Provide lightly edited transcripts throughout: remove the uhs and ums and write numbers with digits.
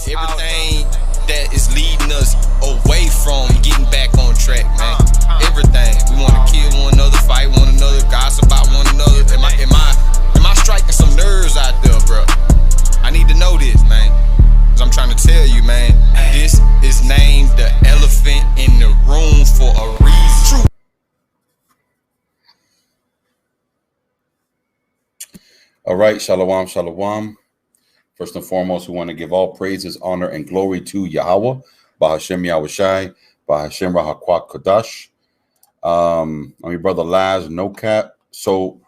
Everything that is leading us away from getting back on track, man. Everything. We want to kill one another, fight one another, gossip about one another. Am I striking some nerves out there, bro? I need to know this, man. Cause I'm trying to tell you, man. This is named the elephant in the room for a reason. All right, shalom, shalom. First and foremost, we want to give all praises, honor, and glory to Yahweh, Bahashem Yahushai, Bahashem Rahakwak Kodash. I'm your brother Laz, no cap. So,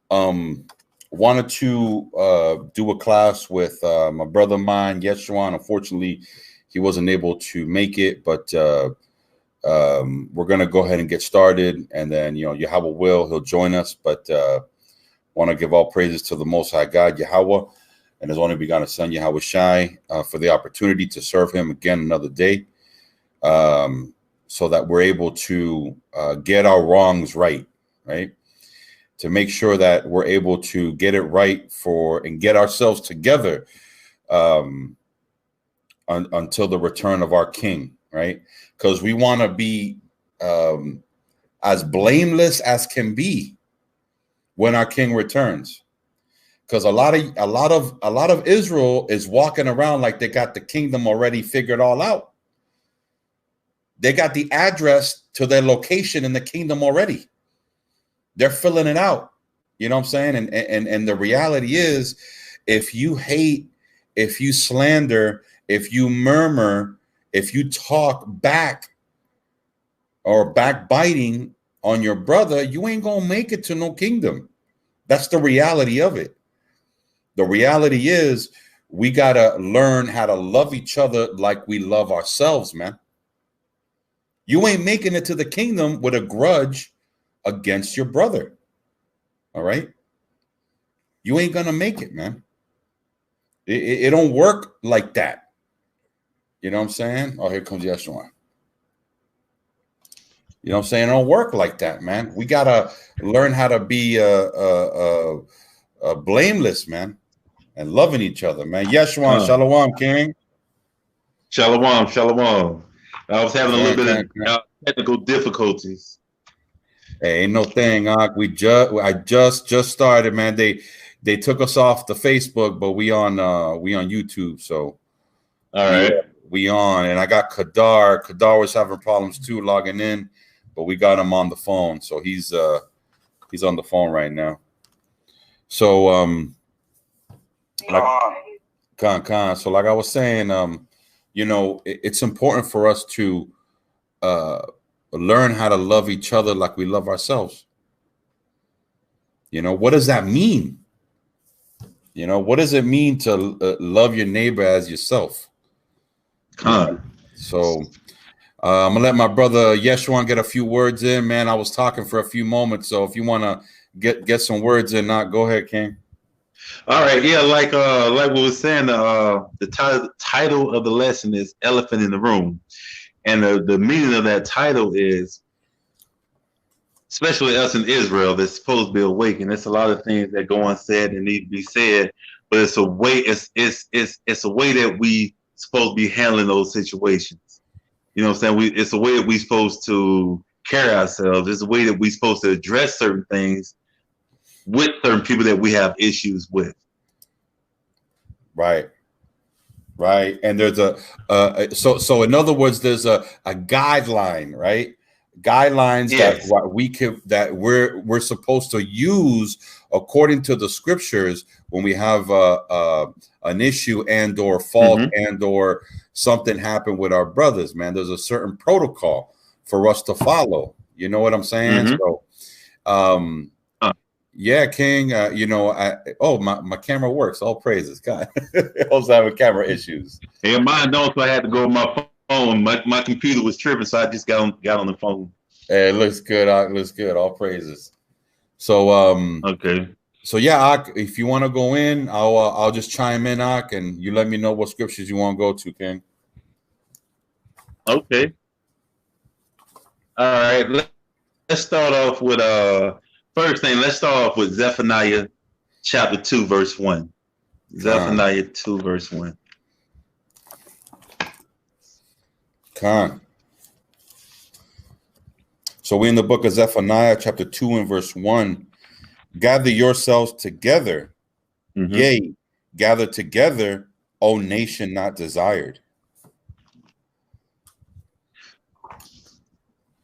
wanted to do a class with my brother of mine, Yeshua. Unfortunately, he wasn't able to make it, but we're gonna go ahead and get started, and then Yahweh he'll join us. But want to give all praises to the Most High God, Yahweh, and His only begotten Son, Yahweh Shai, for the opportunity to serve Him again another day, so that we're able to get our wrongs right, to make sure that we're able to get it right and get ourselves together until the return of our King, right? Because we want to be as blameless as can be when our King returns. Because a lot of Israel is walking around like they got the kingdom already figured all out. They got the address to their location in the kingdom already. They're filling it out. You know what I'm saying? And the reality is, if you hate, if you slander, if you murmur, if you talk back or backbiting on your brother, you ain't gonna make it to no kingdom. That's the reality of it. The reality is, we gotta learn how to love each other like we love ourselves, man. You ain't making it to the kingdom with a grudge against your brother. All right? You ain't gonna make it, man. It don't work like that. You know what I'm saying? Oh, here comes Yeshua. You know what I'm saying? It don't work like that, man. We gotta learn how to be blameless, man, and loving each other, man. Yeshua, shalom, King. Shalom, shalom. I was having a little bit of technical difficulties. Hey, ain't no thing, I just started, man. They took us off the Facebook, but we on YouTube, so all right. We on, and I got Kadar. Kadar was having problems too logging in, but we got him on the phone, so he's on the phone right now. So so like I was saying, it's important for us to learn how to love each other like we love ourselves. What does that mean? What does it mean to love your neighbor as yourself? So I'm gonna let my brother Yeshua get a few words in, man. I was talking for a few moments, so if you want to get some words in, go ahead, King. All right, yeah, like we were saying, the title of the lesson is "Elephant in the Room," and the meaning of that title is, especially us in Israel, that's supposed to be awakened. There's a lot of things that go unsaid and need to be said, but it's a way. It's a way that we supposed to be handling those situations. You know what I'm saying? It's a way that we supposed to carry ourselves. It's a way that we supposed to address certain things with certain people that we have issues with. Right. And there's so in other words, there's a guideline, right? Guidelines, yes, that we're supposed to use according to the scriptures when we have an issue and or fault and or something happened with our brothers, man. There's a certain protocol for us to follow. You know what I'm saying? So yeah, King, my camera works. All praises, God. I also having camera issues. Yeah, mine don't, so I had to go with my phone. My computer was tripping, so I just got on the phone. Hey, it looks good. Looks good. All praises. So okay. So yeah, if you want to go in, I'll just chime in, and you let me know what scriptures you want to go to, King. Okay. All right. Let's start off with first thing. Let's start off with Zephaniah chapter 2, verse 1. Zephaniah 2, verse 1. Con. So we in the book of Zephaniah, chapter 2 and verse 1. Gather yourselves together, yea, gather together, O nation not desired.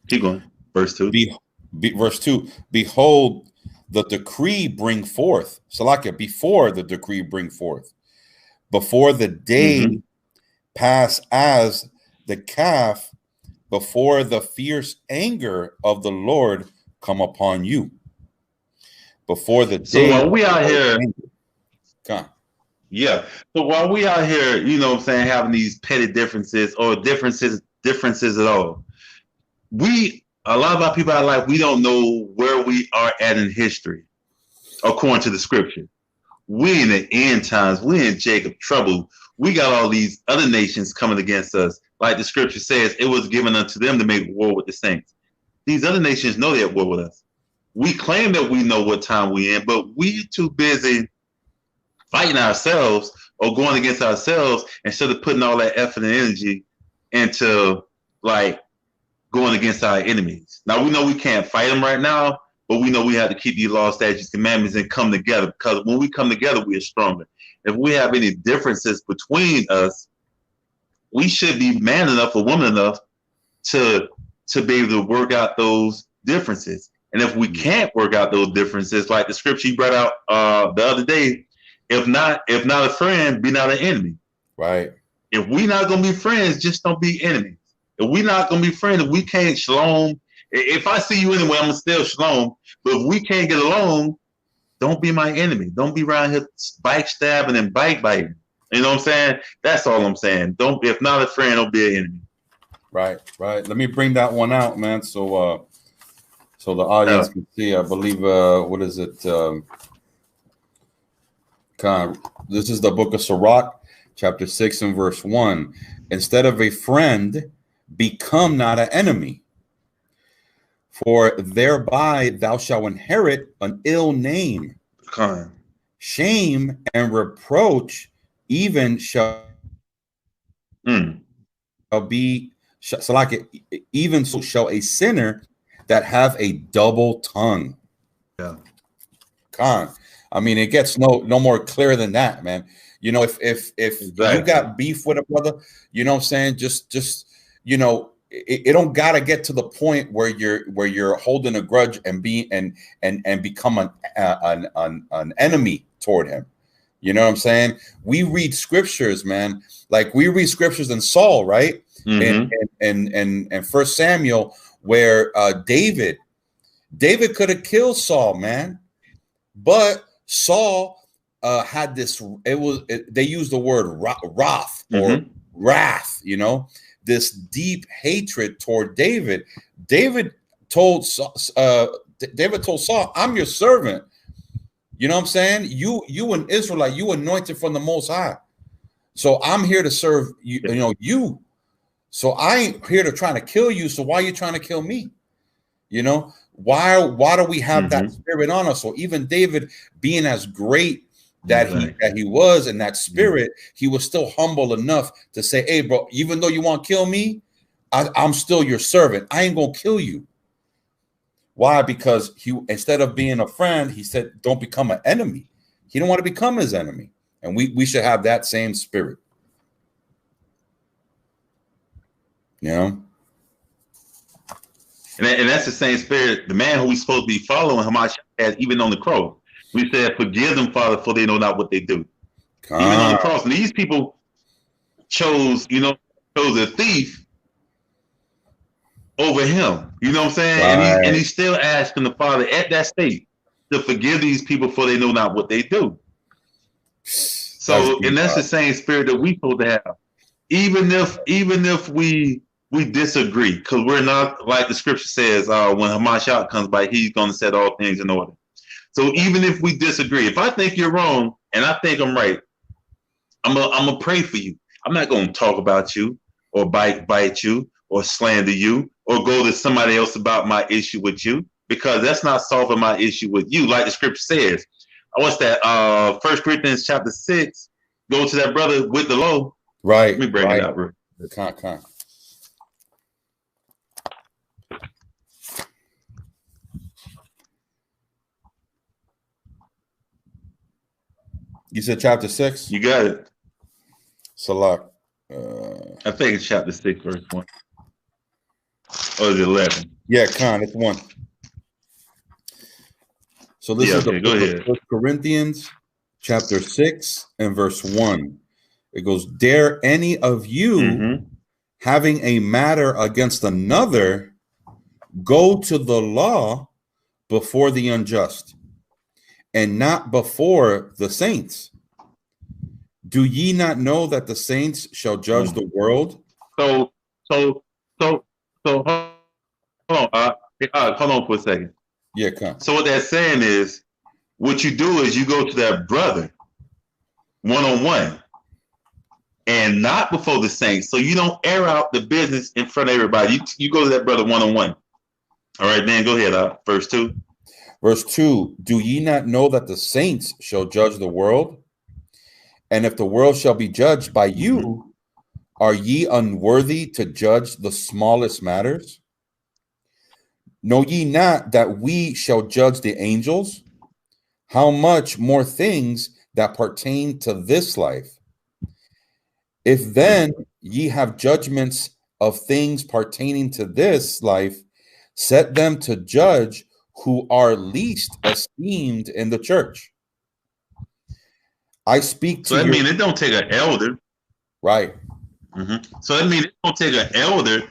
Keep going. Verse 2. Verse 2. Behold, the decree bring forth. Salakia, before the decree bring forth. Before the day pass as the calf, before the fierce anger of the Lord come upon you. Before the day. So while we out here, yeah. So while we out here, you know what I'm saying, having these petty differences or differences at all, a lot of our people are like, we don't know where we are at in history, according to the scripture. We in the end times, we in Jacob trouble. We got all these other nations coming against us. Like the scripture says, it was given unto them to make war with the saints. These other nations know they're at war with us. We claim that we know what time we're in, but we're too busy fighting ourselves or going against ourselves instead of putting all that effort and energy into like going against our enemies. Now we know we can't fight them right now, but we know we have to keep these laws, statutes, commandments, and come together, because when we come together, we are stronger. If we have any differences between us, we should be man enough or woman enough to be able to work out those differences. And if we can't work out those differences, like the scripture you brought out the other day, if not a friend, be not an enemy. Right. If we're not gonna be friends, just don't be enemies. If we're not gonna be friends, if we can't shalom, if I see you anyway, I'm gonna still shalom. But if we can't get along, don't be my enemy. Don't be around here bike stabbing and bike biting. You know what I'm saying? That's all I'm saying. If not a friend, don't be an enemy. Right. Let me bring that one out, man. So the audience can see. I believe what is it? This is the book of Sirach, chapter 6 and verse 1. Instead of a friend, become not an enemy, for thereby thou shalt inherit an ill name. Shame and reproach even shall be, so like even so shall a sinner that have a double tongue. Yeah. I mean, it gets no more clear than that, man. You know, if exactly. You got beef with a brother, you know what I'm saying? Just you know, it don't gotta get to the point where you're holding a grudge and become an enemy toward him. You know what I'm saying? We read scriptures, man. Like we read scriptures in Saul, right? And 1 Samuel, where David could have killed Saul, man, but Saul had this. They used the word wrath or wrath. You know, this deep hatred toward David. David told Saul, "I'm your servant." You know what I'm saying? You an Israelite, you anointed from the Most High. So I'm here to serve you. You know you. So I ain't here to try to kill you. So why are you trying to kill me? You know, why do we have that spirit on us? So even David, being as great that he was in that spirit, he was still humble enough to say, "Hey, bro, even though you want to kill me, I'm still your servant. I ain't gonna kill you." Why? Because instead of being a friend, he said, "Don't become an enemy." He don't want to become his enemy, and we should have that same spirit. You know, and that's the same spirit. The man who we supposed to be following, Hamashiach, has even on the cross. We said, "Forgive them, Father, for they know not what they do." Even on the cross, and these people chose a thief over him. You know what I'm saying? Right. And he's still asking the Father at that state to forgive these people, for they know not what they do. So, that's the same spirit that we supposed to have, even if we disagree, because we're not, like the scripture says, when Hamashiach comes by, he's going to set all things in order. So even if we disagree, if I think you're wrong and I think I'm right, I'm gonna pray for you. I'm not going to talk about you or bite you or slander you or go to somebody else about my issue with you, because that's not solving my issue with you. Like the scripture says, what's that? 1 Corinthians chapter 6. Go to that brother with the law. Right. Let me bring it out, bro. You said chapter 6? You got it. Salak. I think it's chapter 6, verse 1. Or is it 11? Yeah, Khan, it's 1. So this is the go book ahead. of 1 Corinthians, chapter 6 and verse 1. It goes, dare any of you having a matter against another go to the law before the unjust and not before the saints? Do ye not know that the saints shall judge the world? So hold on for a second. Yeah, come. So what that's saying is, what you do is you go to that brother one-on-one and not before the saints. So you don't air out the business in front of everybody. You go to that brother one-on-one. All right, then go ahead. Verse 2. Verse 2, do ye not know that the saints shall judge the world? And if the world shall be judged by you, are ye unworthy to judge the smallest matters? Know ye not that we shall judge the angels? How much more things that pertain to this life? If then ye have judgments of things pertaining to this life, set them to judge who are least esteemed in the church. I speak to so that means it don't take an elder. Right. So that means it don't take an elder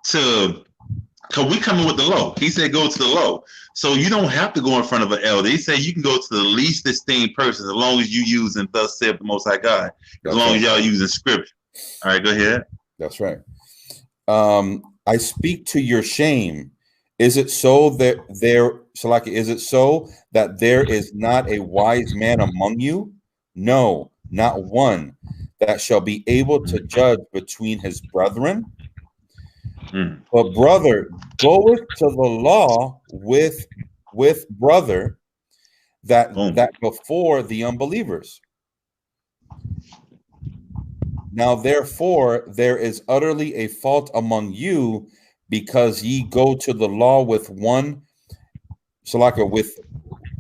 to, because we coming with the low. He said go to the low. So you don't have to go in front of an elder. He said you can go to the least esteemed person as long as you using thus saith the Most High God. As long as y'all using scripture. All right, go ahead. That's right. I speak to your shame. Is it so that there is not a wise man among you? No, not one, that shall be able to judge between his brethren. But brother goeth to the law with brother that before the unbelievers. Now therefore there is utterly a fault among you, because ye go to the law with one, with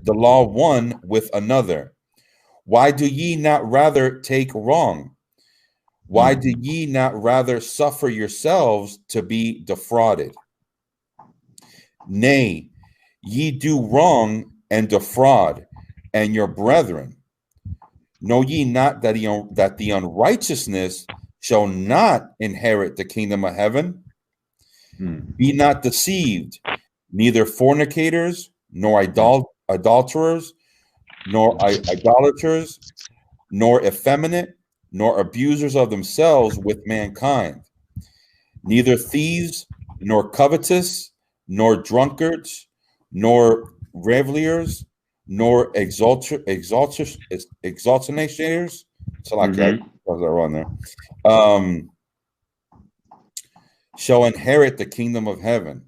the law one with another. Why do ye not rather take wrong? Why do ye not rather suffer yourselves to be defrauded? Nay, ye do wrong and defraud, and your brethren. Know ye not that the unrighteousness shall not inherit the kingdom of heaven? Be not deceived, neither fornicators, nor adulterers, nor idolaters, nor effeminate, nor abusers of themselves with mankind, neither thieves, nor covetous, nor drunkards, nor revelers, nor exaltators. So like that was that wrong there. Shall inherit the kingdom of heaven.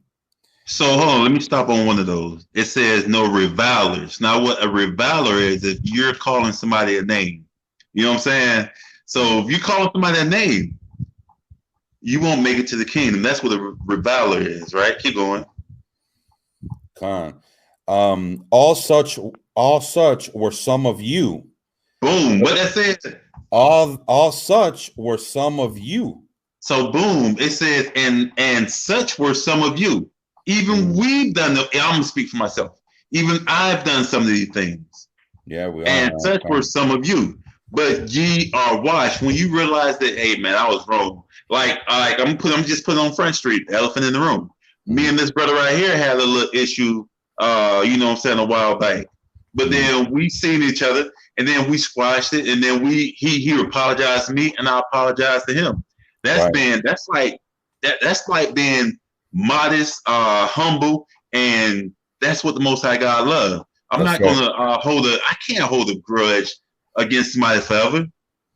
So hold on, let me stop on one of those. It says no revilers. Now, what a reviler is, if you're calling somebody a name, you know what I'm saying? So if you call somebody a name, you won't make it to the kingdom. That's what a reviler is, right? Keep going. Con. All such were some of you. Boom. What that said? All such were some of you. So boom, it says, and such were some of you. Even we've done I'm gonna speak for myself. Even I've done some of these things. Yeah, we are. And such were some of you. But ye are washed. When you realize that, hey man, I was wrong. Like I'm just putting on Front Street, elephant in the room. Me and this brother right here had a little issue, you know what I'm saying, a while back. But then we seen each other, and then we squashed it, and then he apologized to me, and I apologized to him. That's like being modest, humble, and that's what the Most High God loves. I'm not gonna I can't hold a grudge against somebody forever.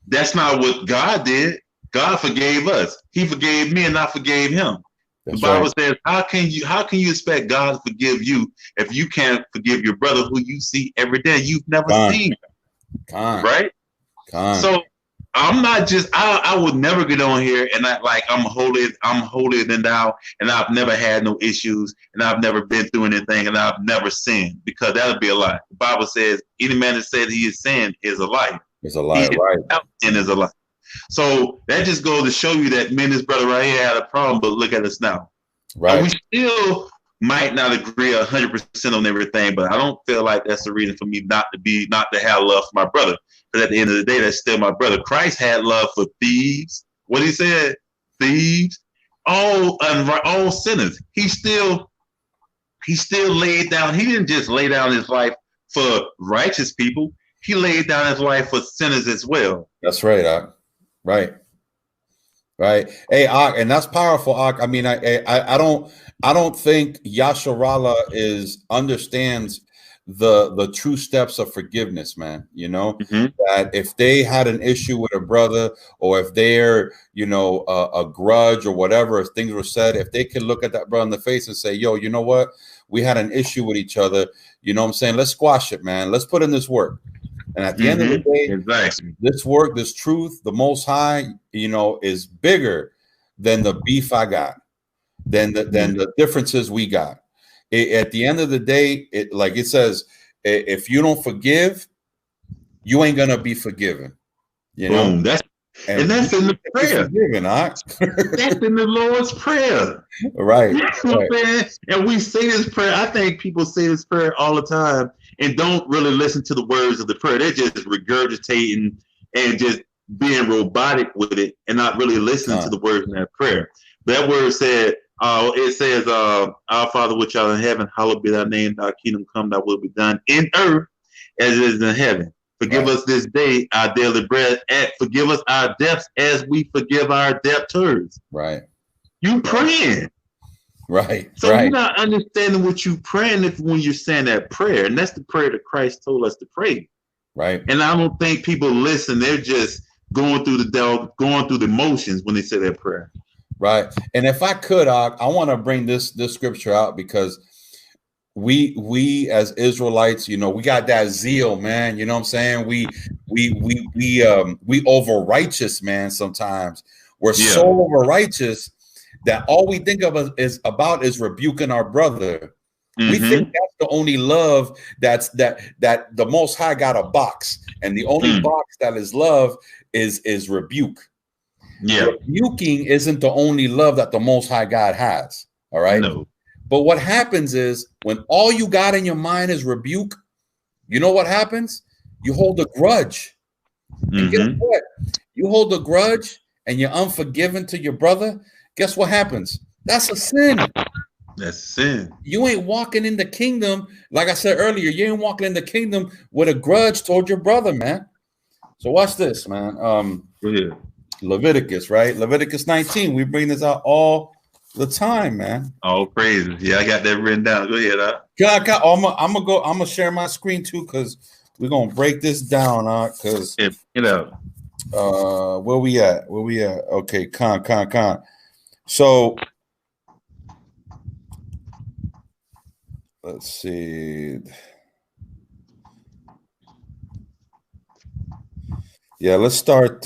That's not what God did. God forgave us. He forgave me, and I forgave him. The Bible says, how can you expect God to forgive you if you can't forgive your brother who you see every day? You've never seen him, right? So I'm not just I would never get on here and act like I'm holier than thou, and I've never had no issues, and I've never been through anything, and I've never sinned, because that would be a lie. The Bible says any man that says he is sinned is a liar. It's a lie, right? Sin is a lie. So that just goes to show you that me and this brother right here had a problem, but look at us now. And Right. we still might not agree 100% on everything, but I don't feel like that's the reason for me not to have love for my brother. Because at the end of the day, that's still my brother. Christ had love for thieves. What he said, thieves, all sinners. He still laid down. He didn't just lay down his life for righteous people. He laid down his life for sinners as well. That's right, Ak. Right. Right. Hey, Ak, and that's powerful, Ak. I mean, I don't think Yasharallah understands the true steps of forgiveness, man. You know, that if they had an issue with a brother, or if they're, you know, a grudge or whatever, if things were said, if they can look at that brother in the face and say, yo, you know what? We had an issue with each other. You know what I'm saying? Let's squash it, man. Let's put in this work. And at the end of the day, exactly, this work, this truth, the Most High, you know, is bigger than the beef I got, than the differences we got. At the end of the day, like it says, if you don't forgive, you ain't gonna be forgiven. You know, boom. That's in the prayer. Forgiven, that's in the Lord's prayer. Right. Right. And we say this prayer. I think people say this prayer all the time and don't really listen to the words of the prayer. They're just regurgitating and just being robotic with it and not really listening to the words in that prayer. That word said, it says, our Father which art in heaven, hallowed be thy name, thy kingdom come, thy will be done in earth as it is in heaven. Forgive us this day our daily bread. Forgive us our debts as we forgive our debtors. Right. You praying. Right. So you're not understanding what you praying when you're saying that prayer. And that's the prayer that Christ told us to pray. Right. And I don't think people listen. They're just going through the motions when they say that prayer. Right. And if I could, I want to bring this scripture out, because we as Israelites, you know, we got that zeal, man. You know what I'm saying? We over righteous, man. Sometimes we're so over righteous that all we think of is rebuking our brother. We think that's the only love that the Most High got a box, and the only box that is love is rebuke. Yeah, rebuking isn't the only love that the Most High God has. All right. No. But what happens is, when all you got in your mind is rebuke, you know what happens? You hold a grudge. And guess what? You hold a grudge and you're unforgiving to your brother. Guess what happens? That's a sin. That's sin. You ain't walking in the kingdom. Like I said earlier, you ain't walking in the kingdom with a grudge toward your brother, man. So watch this, man. Go ahead. Leviticus, right? Leviticus 19. We bring this out all the time, man. All praises. Yeah, I got that written down. Go ahead. I'm gonna share my screen too, because we're gonna break this down, because where we at? Okay, con. So let's see. Yeah, let's start.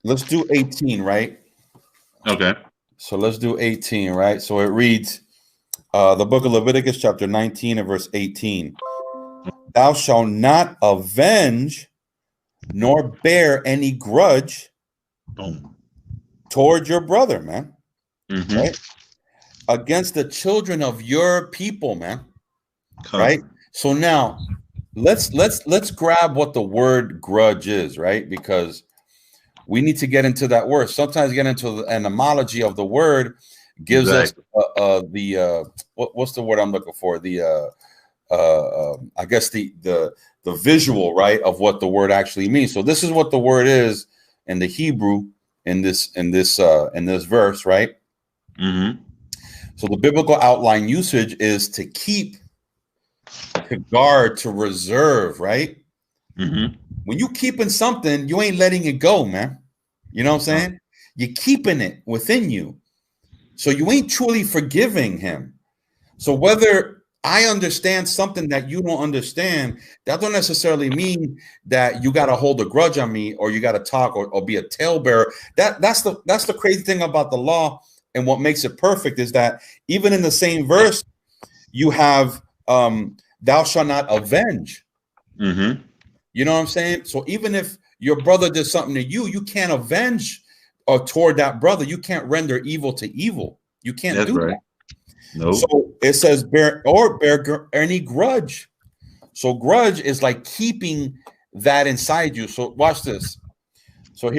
Let's do 18, right? Okay. So let's do 18, right? So it reads, the book of Leviticus, chapter 19 and verse 18. Thou shalt not avenge nor bear any grudge toward your brother, man. Right? Against the children of your people, man. Right? So now let's grab what the word grudge is, right? Because we need to get into that word. Sometimes get into the etymology of the word gives us what's the word I'm looking for? I guess the visual, right, of what the word actually means. So this is what the word is in the Hebrew in this verse, right? So the biblical outline usage is to keep, to guard, to reserve, right? When you keeping something, you ain't letting it go, man. You know what I'm saying? You're keeping it within you. So you ain't truly forgiving him. So whether I understand something that you don't understand, that don't necessarily mean that you got to hold a grudge on me, or you got to talk or be a talebearer. That's the crazy thing about the law and what makes it perfect is that even in the same verse, you have thou shalt not avenge. Mm-hmm. You know what I'm saying? So even if your brother did something to you, you can't avenge toward that brother. You can't render evil to evil. You can't That's do right. that. Nope. So it says bear any grudge. So grudge is like keeping that inside you. So watch this. So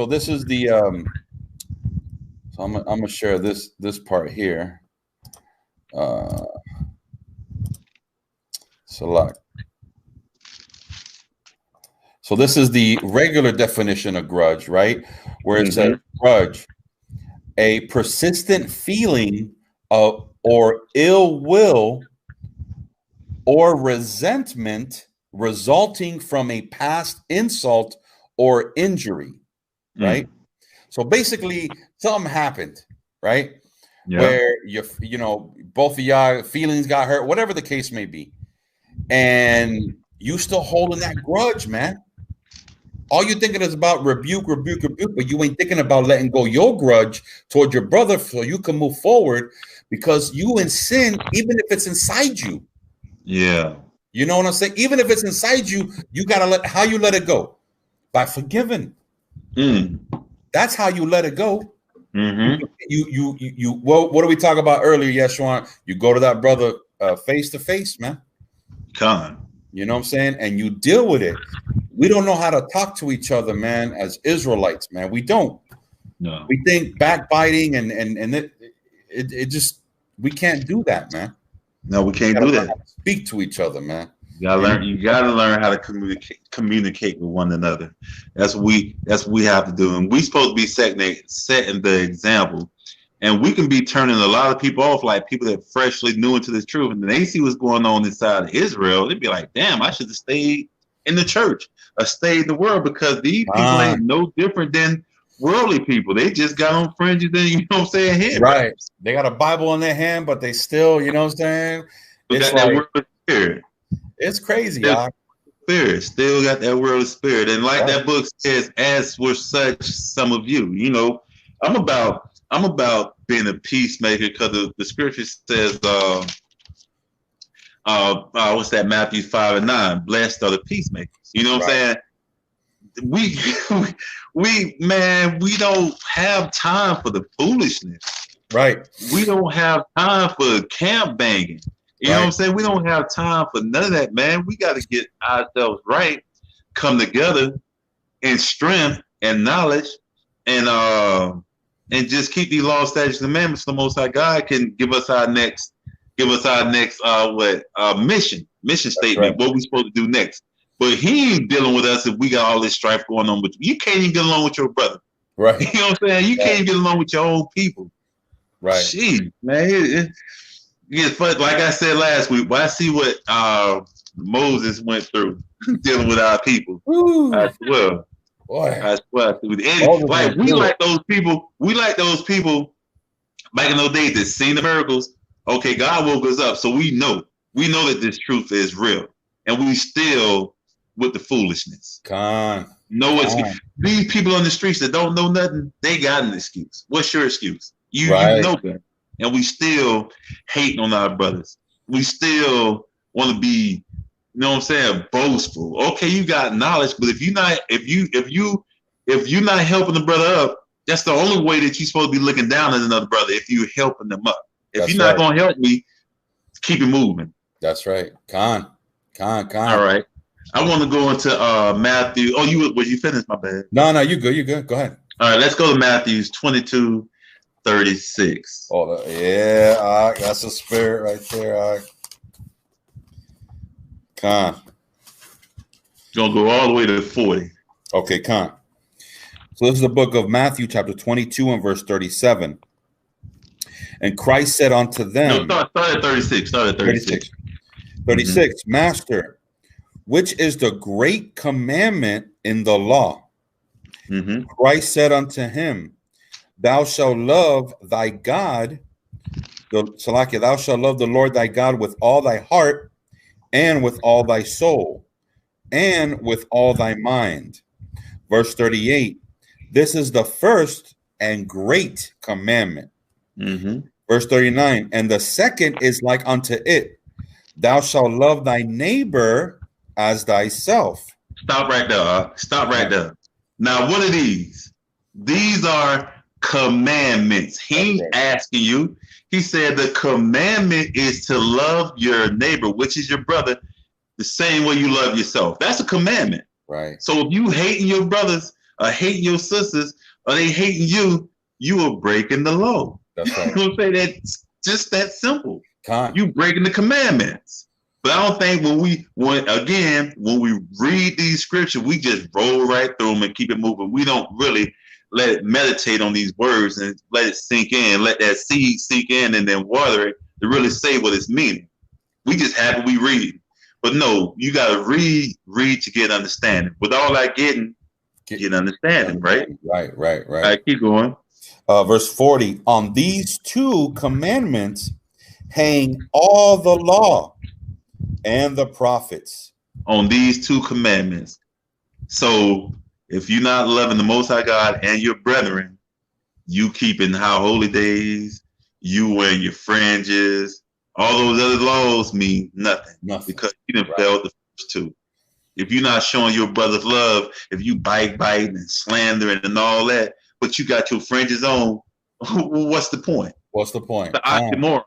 this is the so I'm gonna share this part here. Select. So this is the regular definition of grudge, right? Where it says grudge, a persistent feeling of or ill will or resentment resulting from a past insult or injury, right? So basically, something happened, right? Yeah. Where you know both of y'all feelings got hurt, whatever the case may be, and you still holding that grudge, man. All you're thinking is about rebuke, but you ain't thinking about letting go your grudge toward your brother so you can move forward because you in sin, even if it's inside you. Yeah. You know what I'm saying? Even if it's inside you, you gotta how you let it go? By forgiving. That's how you let it go. Well, what did we talk about earlier, Yeshua? You go to that brother face to face, man. You know what I'm saying? And you deal with it. We don't know how to talk to each other, man, as Israelites, man. We don't. No. We think backbiting and it just we can't do that, man. No, we can't do that. Speak to each other, man. You gotta learn how to communicate with one another. That's what we have to do. And we supposed to be setting the example. And we can be turning a lot of people off, like people that freshly new into this truth, and then they see what's going on inside of Israel. They'd be like, damn, I should have stayed in the church or stayed in the world, because these people ain't no different than worldly people. They just got on fringes and, you know what I'm saying, head right. wraps. They got a Bible in their hand, but they still, you know what I'm saying? It's got that word of spirit. It's crazy, y'all. Spirit still got that world of spirit. And like that book says, as were such some of you. You know, I'm about being a peacemaker, because the scripture says, what's that? Matthew 5:9. Blessed are the peacemakers. You know what I'm saying? We don't have time for the foolishness. Right. We don't have time for camp banging. You know what I'm saying? We don't have time for none of that, man. We got to get ourselves right, come together in strength and knowledge, and just keep these laws, statutes, and commandments. So the Most High God can give us our next mission statement. What we supposed to do next. But he ain't dealing with us if we got all this strife going on with you. You can't even get along with your brother. Right. You know what I'm saying? You can't even get along with your own people. Right. Jeez, man. But like I said last week, I see what Moses went through dealing with our people. I swear. Boy. I swear. And like we like those people back in those days that seen the miracles. Okay, God woke us up, so we know that this truth is real, and we still with the foolishness. No excuse. These people on the streets that don't know nothing, they got an excuse. What's your excuse? You know that. And we still hating on our brothers. We still want to be, you know what I'm saying, boastful. Okay, you got knowledge, but if you're not helping the brother up, that's the only way that you're supposed to be looking down at another brother, if you're helping them up. If you're not gonna help me, keep it moving. That's right. All right. I want to go into Matthew. Oh, was you finished? My bad. No, you good. Go ahead. All right, let's go to Matthew 22:36. Oh, yeah, that's a spirit right there. You're gonna go all the way to 40. Okay, So this is the book of Matthew, chapter 22 and verse 37. And Christ said unto them, no, start at 36. 36. Master, which is the great commandment in the law? Christ said unto him, thou shalt love thy God, thou shalt love the Lord thy God with all thy heart, and with all thy soul, and with all thy mind. Verse 38, this is the first and great commandment. Mm-hmm. Verse 39, and the second is like unto it, thou shalt love thy neighbor as thyself. Stop right there. Stop right there. Now, what are these? These are commandments. He ain't asking you. He said the commandment is to love your neighbor, which is your brother, the same way you love yourself. That's a commandment. Right. So if you hating your brothers or hating your sisters or they hating you, you are breaking the law. That's right. You know what I'm saying? That's just that simple. Con. You breaking the commandments. But I don't think when we read these scriptures, we just roll right through them and keep it moving. We don't really let it meditate on these words and let it sink in, let that seed sink in and then water it to really say what it's meaning. We just have what we read. But no, you got to read to get understanding. With all that get understanding, right? Right. All right, keep going. Verse 40, on these two commandments hang all the law and the prophets. On these two commandments. So if you're not loving the Most High God and your brethren, you keeping high holy days, you wearing your fringes, all those other laws mean nothing. Because you didn't fail the first two. If you're not showing your brother's love, if you biting and slandering and all that, but you got your fringes on, what's the point? What's the point? The oxymoron.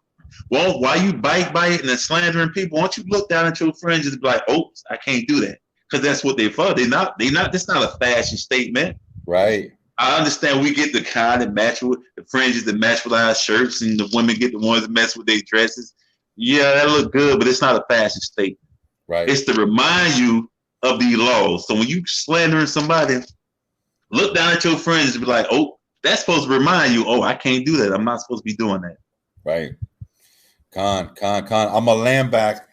Well, why you biting and slandering people? Why don't you look down at your fringes and be like, "Oops, I can't do that," because that's what they're for. They're not. That's not a fashion statement, right? I understand we get the kind that match with the fringes that match with our shirts, and the women get the ones that match with their dresses. Yeah, that look good, but it's not a fashion statement. Right. It's to remind you of the laws. So when you slandering somebody, look down at your fringes and be like, "Oh, that's supposed to remind you. Oh, I can't do that. I'm not supposed to be doing that." Right. Con. I'm gonna land back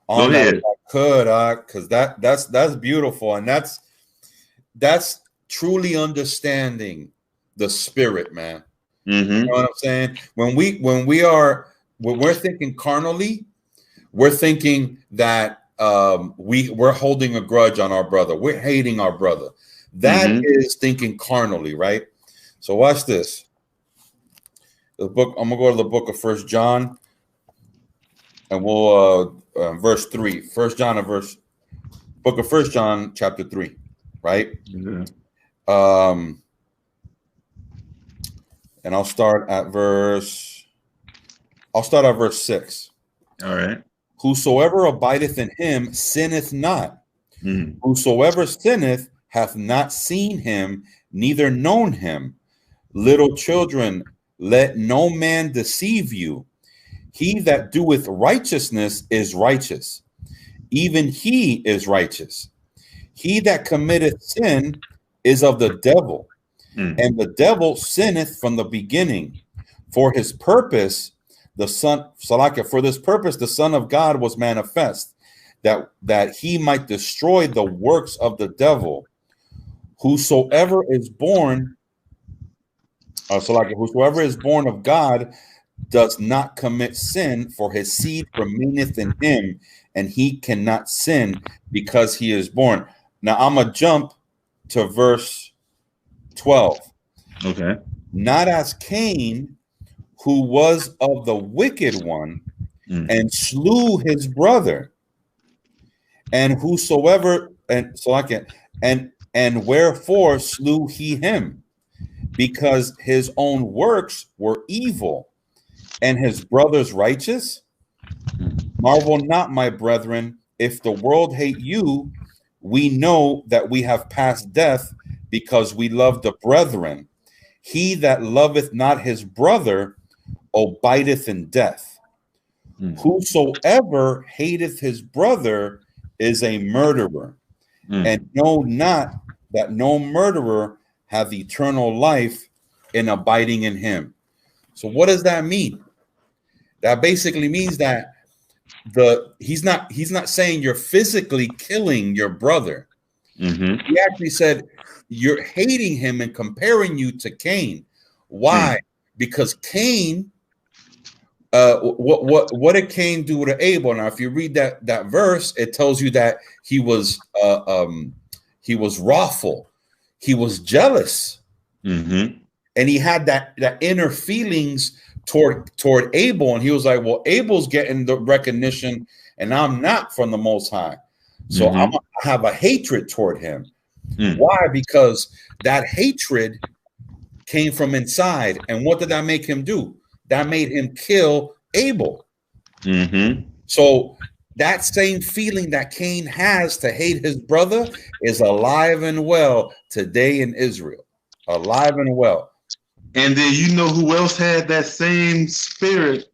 on that if I could, because that's beautiful, and that's truly understanding the spirit, man. Mm-hmm. You know what I'm saying? When we're thinking carnally, we're thinking that we're holding a grudge on our brother. We're hating our brother. That is thinking carnally, right? So watch this. The book. I'm gonna go to the book of 1 John. And we'll verse 3. 1 John book of 1 John chapter 3, right? Mm-hmm. And I'll start at verse 6. All right. Whosoever abideth in him sinneth not. Whosoever sinneth hath not seen him, neither known him. Little children, let no man deceive you. He that doeth righteousness is righteous, even he is righteous. He that committeth sin is of the devil, and the devil sinneth from the beginning. For this purpose the Son of God was manifest, that he might destroy the works of the devil. Whosoever is born of God does not commit sin, for his seed remaineth in him, and he cannot sin because he is born. Now I'm gonna jump to verse 12. Okay. Not as Cain, who was of the wicked one, and slew his brother, and wherefore slew he him? Because his own works were evil, and his brother's righteous. Marvel not, my brethren, if the world hate you. We know that we have passed death, because we love the brethren. He that loveth not his brother abideth in death. Whosoever hateth his brother is a murderer, and know not that no murderer hath eternal life in abiding in him. So what does that mean? That basically means that he's not saying you're physically killing your brother. He actually said you're hating him and comparing you to Cain. Why? Because Cain, what did Cain do to Abel? Now, if you read that verse, it tells you that he was wrathful, he was jealous, and he had that inner feelings toward Abel, and he was like, well, Abel's getting the recognition and I'm not from the Most High, so I have a hatred toward him. Why? Because that hatred came from inside, and what did that make him do? That made him kill Abel. So that same feeling that Cain has to hate his brother is alive and well today in Israel. Alive and well. And then you know who else had that same spirit?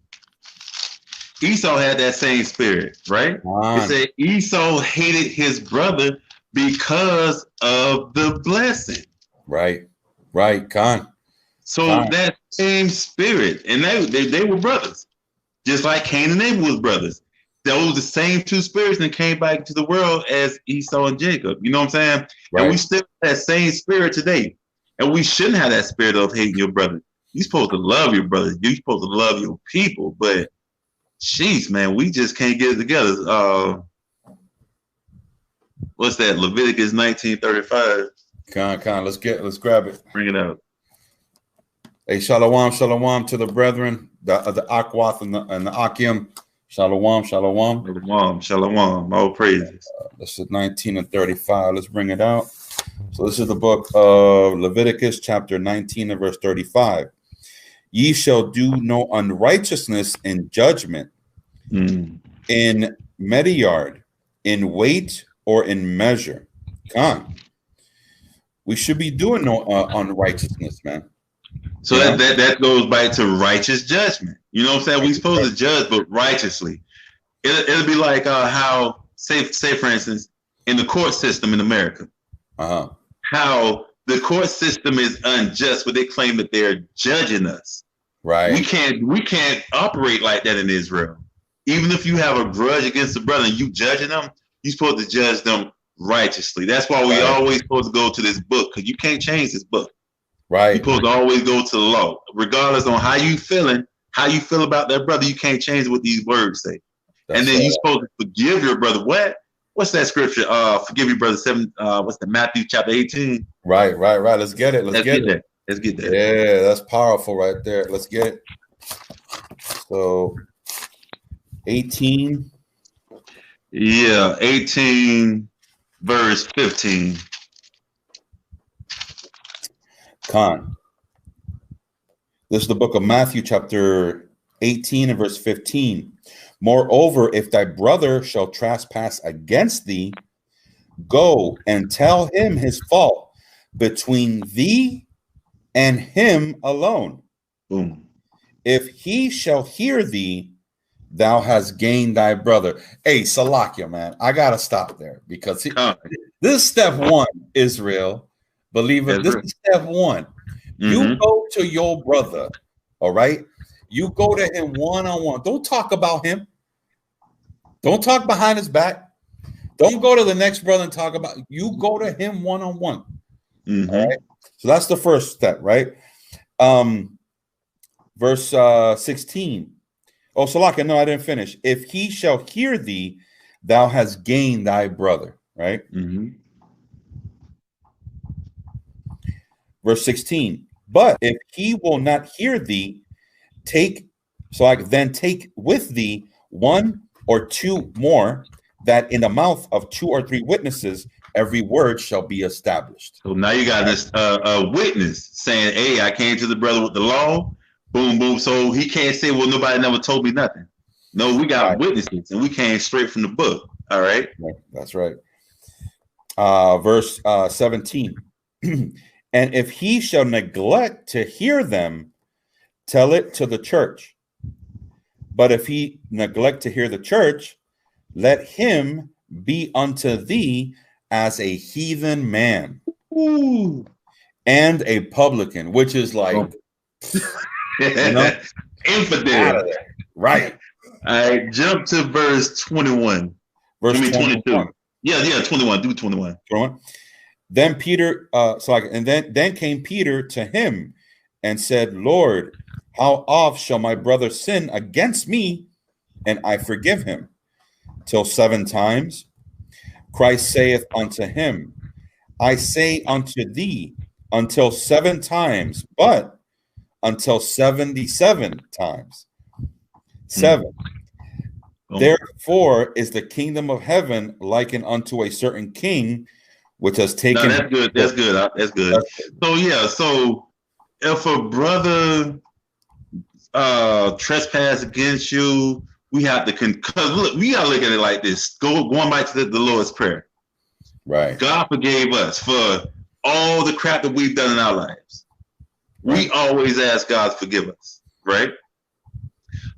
Esau had that same spirit, right? It said Esau hated his brother because of the blessing. Right, Khan. So that same spirit, and they were brothers, just like Cain and Abel was brothers. Those were the same two spirits that came back into the world as Esau and Jacob. You know what I'm saying? Right. And we still have that same spirit today. And we shouldn't have that spirit of hating your brother. You're supposed to love your brother. You're supposed to love your people. But, jeez, man, we just can't get it together. What's that? Leviticus 19:35. Con. Let's grab it. Bring it out. Hey, shalom to the brethren, the Akwath and the Akim. Shalom. All praises. This is 19 and 35. Let's bring it out. So this is the book of Leviticus, chapter 19 and verse 35. Ye shall do no unrighteousness in judgment, in mediyard, in weight, or in measure. Con. We should be doing no unrighteousness, man. So that goes back to righteous judgment. You know what I'm saying? We're supposed to judge, but righteously. It'll be like how, say for instance, in the court system in America, how the court system is unjust, but they claim that they're judging us. Right. We can't operate like that in Israel. Even if you have a grudge against a brother and you judging them, you're supposed to judge them righteously. That's why we always supposed to go to this book, because you can't change this book. Right. You're supposed to always go to the law, regardless on how you feel about that brother. You can't change what these words say. And then you're supposed to forgive your brother. What's that scripture? Forgive your brother. What's the Matthew chapter 18? Right. Let's get it. Let's get that. Let's get that. Yeah, that's powerful right there. Let's get it. So 18. Yeah, 18 verse 15. Con. This is the book of Matthew, chapter 18 and verse 15. Moreover, if thy brother shall trespass against thee, go and tell him his fault between thee and him alone. Boom. If he shall hear thee, thou hast gained thy brother. Hey, Salakia, man, I gotta stop there because this is step one, Israel. Believe it. This is step one. You go to your brother, all right? You go to him one-on-one. Don't talk about him. Don't talk behind his back. Don't go to the next brother and talk about. You go to him one-on-one. All right? So that's the first step, right? Verse 16. Oh, Salaka, no, I didn't finish. If he shall hear thee, thou hast gained thy brother, right? Verse 16. But if he will not hear thee, take with thee one or two more, that in the mouth of 2 or 3 witnesses every word shall be established. So now you got this witness saying, hey, I came to the brother with the law. Boom, boom. So he can't say, well, nobody never told me nothing. No, we got witnesses, and we came straight from the book. All right. That's right. Verse 17. And if he shall neglect to hear them, tell it to the church. But if he neglect to hear the church, let him be unto thee as a heathen man. Ooh. And a publican, which is like infidel. Right. All right, jump to verse 21. Verse 22. Yeah, 21. Do 21. 21. Then Peter, then came Peter to him and said, Lord, how oft shall my brother sin against me, and I forgive him? Till 7 times? Christ saith unto him, I say unto thee, until 7 times, but until 77 times. 7. Therefore is the kingdom of heaven likened unto a certain king, which has taken. No, that's good. That's good. That's good. So yeah. So if a brother trespass against you, we have to because look, we gotta look at it like this. Going back to the Lord's Prayer. Right. God forgave us for all the crap that we've done in our lives. Right. We always ask God to forgive us, right?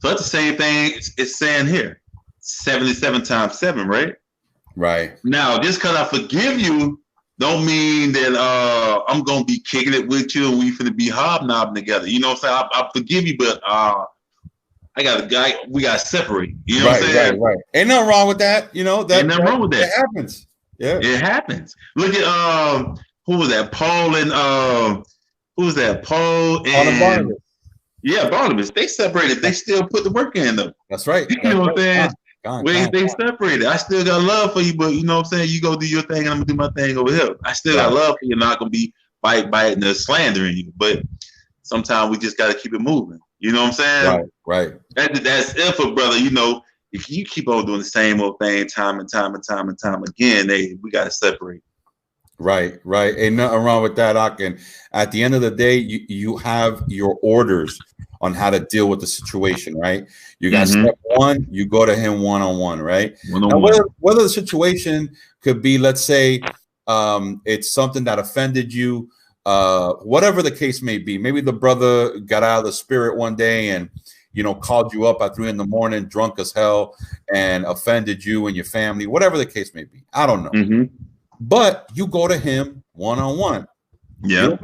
So that's the same thing it's saying here. 77 times 7, right? Right. Now, just because I forgive you, don't mean that I'm gonna be kicking it with you and we finna be hobnobbing together. You know what I'm saying? I forgive you, but I got a guy. We got to separate. You know what I'm saying? Right. Ain't nothing wrong with that. You know that. Ain't nothing wrong with that. It happens. Yeah, it happens. Look at who was that? Paul and who was that? Paul and Barnabas. Yeah, Barnabas. They separated. They still put the work in though. That's right. You know what I'm saying? They separated. I still got love for you, but you know what I'm saying? You go do your thing and I'm gonna do my thing over here. I still got love for you. I'm not gonna be biting and slandering you, but sometimes we just gotta keep it moving. You know what I'm saying? Right. That's if a brother, you know, if you keep on doing the same old thing time and time again, we gotta separate. Right. Ain't nothing wrong with that, Ak. And at the end of the day, you have your orders on how to deal with the situation, right? You got step 1, you go to him one-on-one, right? Now, whether the situation could be, let's say, it's something that offended you, whatever the case may be. Maybe the brother got out of the spirit one day and, you know, called you up at 3 a.m, drunk as hell, and offended you and your family, whatever the case may be. I don't know. But you go to him one-on-one. Yeah.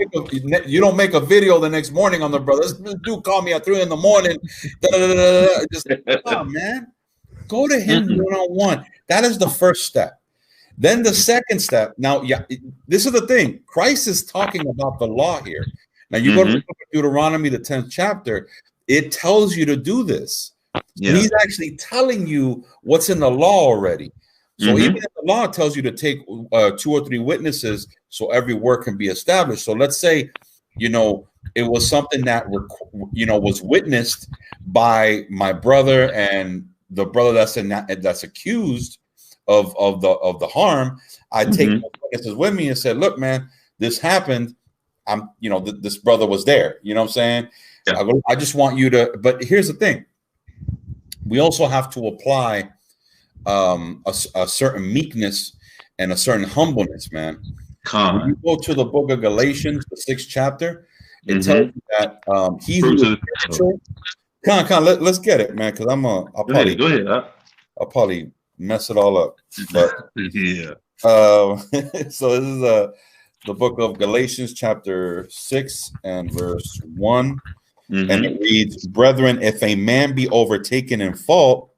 You don't make a video the next morning on the brother. This dude called me at 3 a.m. Just come on, man. Go to him one-on-one. That is the first step. Then the second step. Now, this is the thing. Christ is talking about the law here. Now, you go to Deuteronomy, the 10th chapter. It tells you to do this. Yeah. He's actually telling you what's in the law already. So even if the law tells you to take 2 or 3 witnesses so every work can be established. So let's say, you know, it was something that, you know, was witnessed by my brother and the brother that's accused of the harm. I take witnesses with me and said, look, man, this happened. You know, this brother was there. You know what I'm saying? Yeah. I just want you to. But here's the thing. We also have to apply a certain meekness and a certain humbleness, man. When you go to the book of Galatians, the 6th chapter, it tells you that he who is spiritual. Let's get it, man, because I'll probably mess it all up. But yeah. So this is the book of Galatians, chapter 6 and verse 1, and it reads, "Brethren, if a man be overtaken in fault,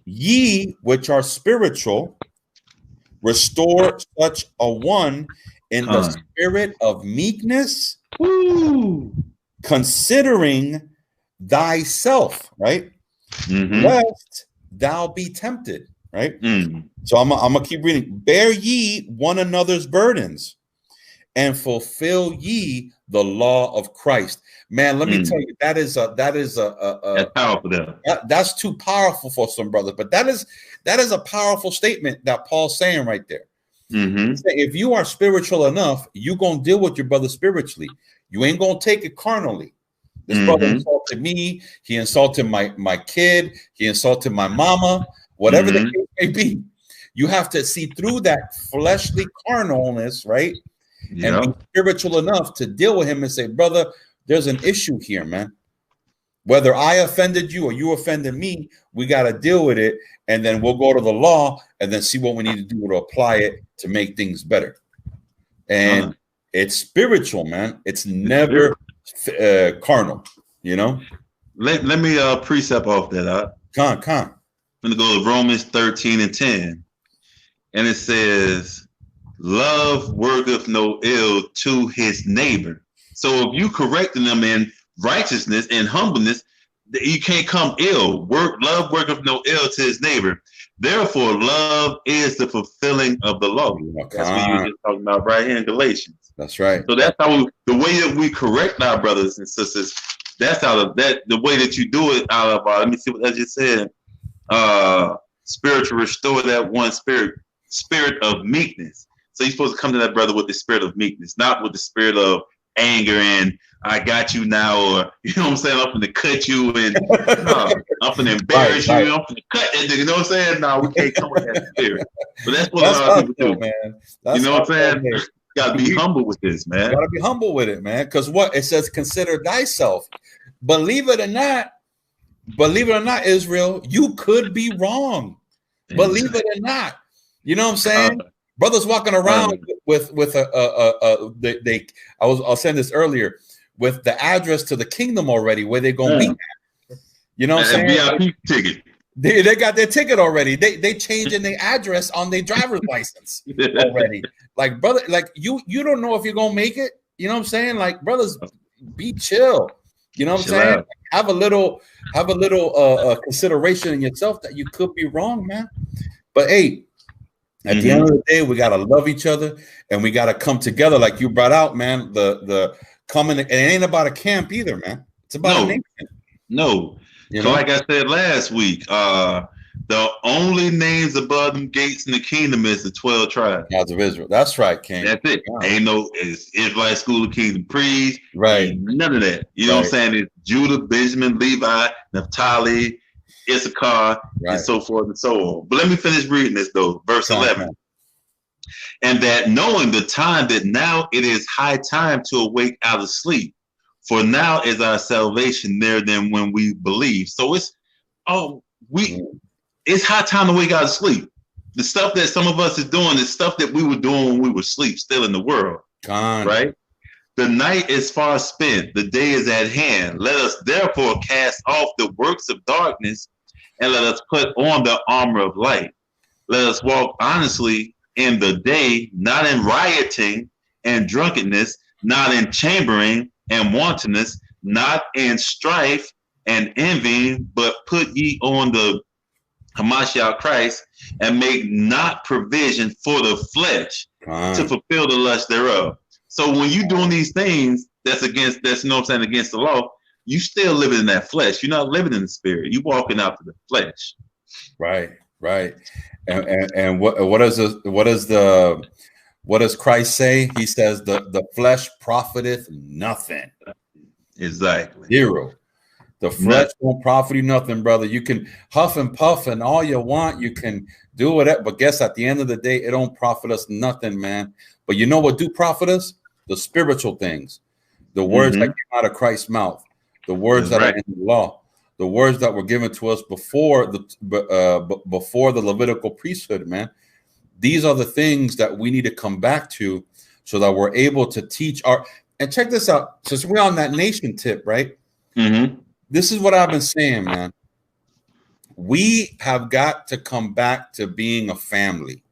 ye which are spiritual, restore such a one in the spirit of meekness, considering thyself," right? Lest thou be tempted, right? So I'm gonna keep reading. "Bear ye one another's burdens, and fulfill ye the law of Christ." Man, let me tell you, that's powerful. That's too powerful for some brothers, but that is a powerful statement that Paul's saying right there. If you are spiritual enough, you're gonna deal with your brother spiritually. You ain't gonna take it carnally. This brother insulted me. He insulted my kid. He insulted my mama. Whatever the case may be, you have to see through that fleshly carnalness, right? And be spiritual enough to deal with him and say, brother, there's an issue here, man. Whether I offended you or you offended me, we got to deal with it. And then we'll go to the law and then see what we need to do to apply it to make things better. And it's spiritual, man. It's never carnal, you know? Let me precept off that. I'm going to go to Romans 13:10. And it says, love worketh no ill to his neighbor. So if you correcting them in righteousness and humbleness, you can't come ill. Love worketh no ill to his neighbor. Therefore, love is the fulfilling of the law. That's what you were just talking about right here in Galatians. That's right. So that's how the way that we correct our brothers and sisters, That's out of that the way that you do it out of let me see what I just said. Spiritual restore that one spirit of meekness. So you're supposed to come to that brother with the spirit of meekness, not with the spirit of anger and I got you now, or you know what I'm saying, I'm gonna cut you and no, I'm gonna embarrass you, I'm gonna cut that nigga, you know what I'm saying? No, we can't come with that spirit. But that's what a lot of people do, man. You know what I'm saying? Gotta be humble with this, man. Gotta be humble with it, man. Because what it says, consider thyself. Believe it or not, Israel, you could be wrong. Believe it or not. You know what I'm saying? Brothers walking around with I'll send this earlier with the address to the kingdom already, where they're gonna be at. You know what I'm saying? VIP ticket. They got their ticket already. They changing their address on their driver's license already. Like, brother, like you don't know if you're gonna make it. You know what I'm saying? Like, brothers, be chill. You know what I'm saying? Have a little consideration in yourself that you could be wrong, man. But hey, at the end of the day, we gotta love each other and we gotta come together, like you brought out, man. The coming, and it ain't about a camp either, man. It's about a nation. No. You know? So like I said last week, the only names above them gates in the kingdom is the 12 tribes. Tribes of Israel. That's right, King. That's it. Wow. Ain't no Israelite school of kingdom priests. Right. None of that. You know what I'm saying? It's Judah, Benjamin, Levi, Naphtali, Issachar, and so forth and so on. But let me finish reading this though. Verse 11. And that knowing the time that now it is high time to awake out of sleep. For now is our salvation nearer than when we believe. So it's high time to wake out of sleep. The stuff that some of us is doing is stuff that we were doing when we were asleep, still in the world. Right? The night is far spent, the day is at hand. Let us therefore cast off the works of darkness and let us put on the armor of light. Let us walk honestly in the day, not in rioting and drunkenness, not in chambering and wantonness, not in strife and envying, but put ye on the Hamashiach Christ, and make not provision for the flesh to fulfill the lust thereof. So when you doing these things that's you know what I'm saying, against the law, you still living in that flesh. You're not living in the spirit. You walking out to the flesh. Right. And what does Christ say? He says the flesh profiteth nothing. Exactly. Zero. The flesh won't profit you nothing, brother. You can huff and puff and all you want. You can do whatever, but guess at the end of the day, it don't profit us nothing, man. But you know what do profit us? The spiritual things, the words that came out of Christ's mouth, the words that are in the law, the words that were given to us before the Levitical priesthood, man. These are the things that we need to come back to so that we're able to teach and check this out. Since we're on that nation tip, right? This is what I've been saying, man. We have got to come back to being a family.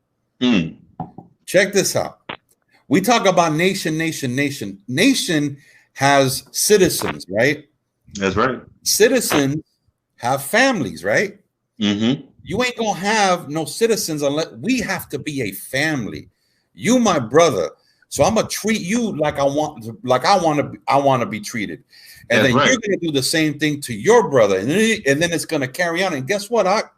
Check this out. We talk about nation. Nation has citizens, right? That's right. Citizens have families, right? You ain't gonna have no citizens unless we have to be a family. You, my brother. So I'm gonna treat you like I want to be treated, and then you're gonna do the same thing to your brother, and then it's gonna carry on. And guess what?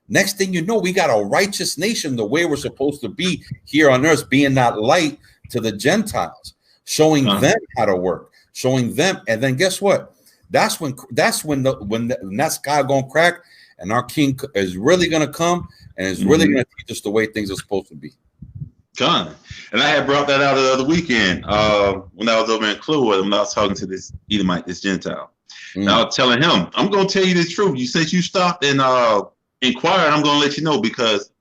Next thing you know, we got a righteous nation, the way we're supposed to be here on earth, being that light to the Gentiles, showing them how to work, showing them, and then guess what? That's when that sky gonna crack, and our King is really gonna come and is really gonna teach us the way things are supposed to be. And I had brought that out the other weekend when I was over in Clearwater, when I was talking to this Edomite, this Gentile. And I was telling him, I'm going to tell you the truth. Since you stopped and inquired, I'm going to let you know, because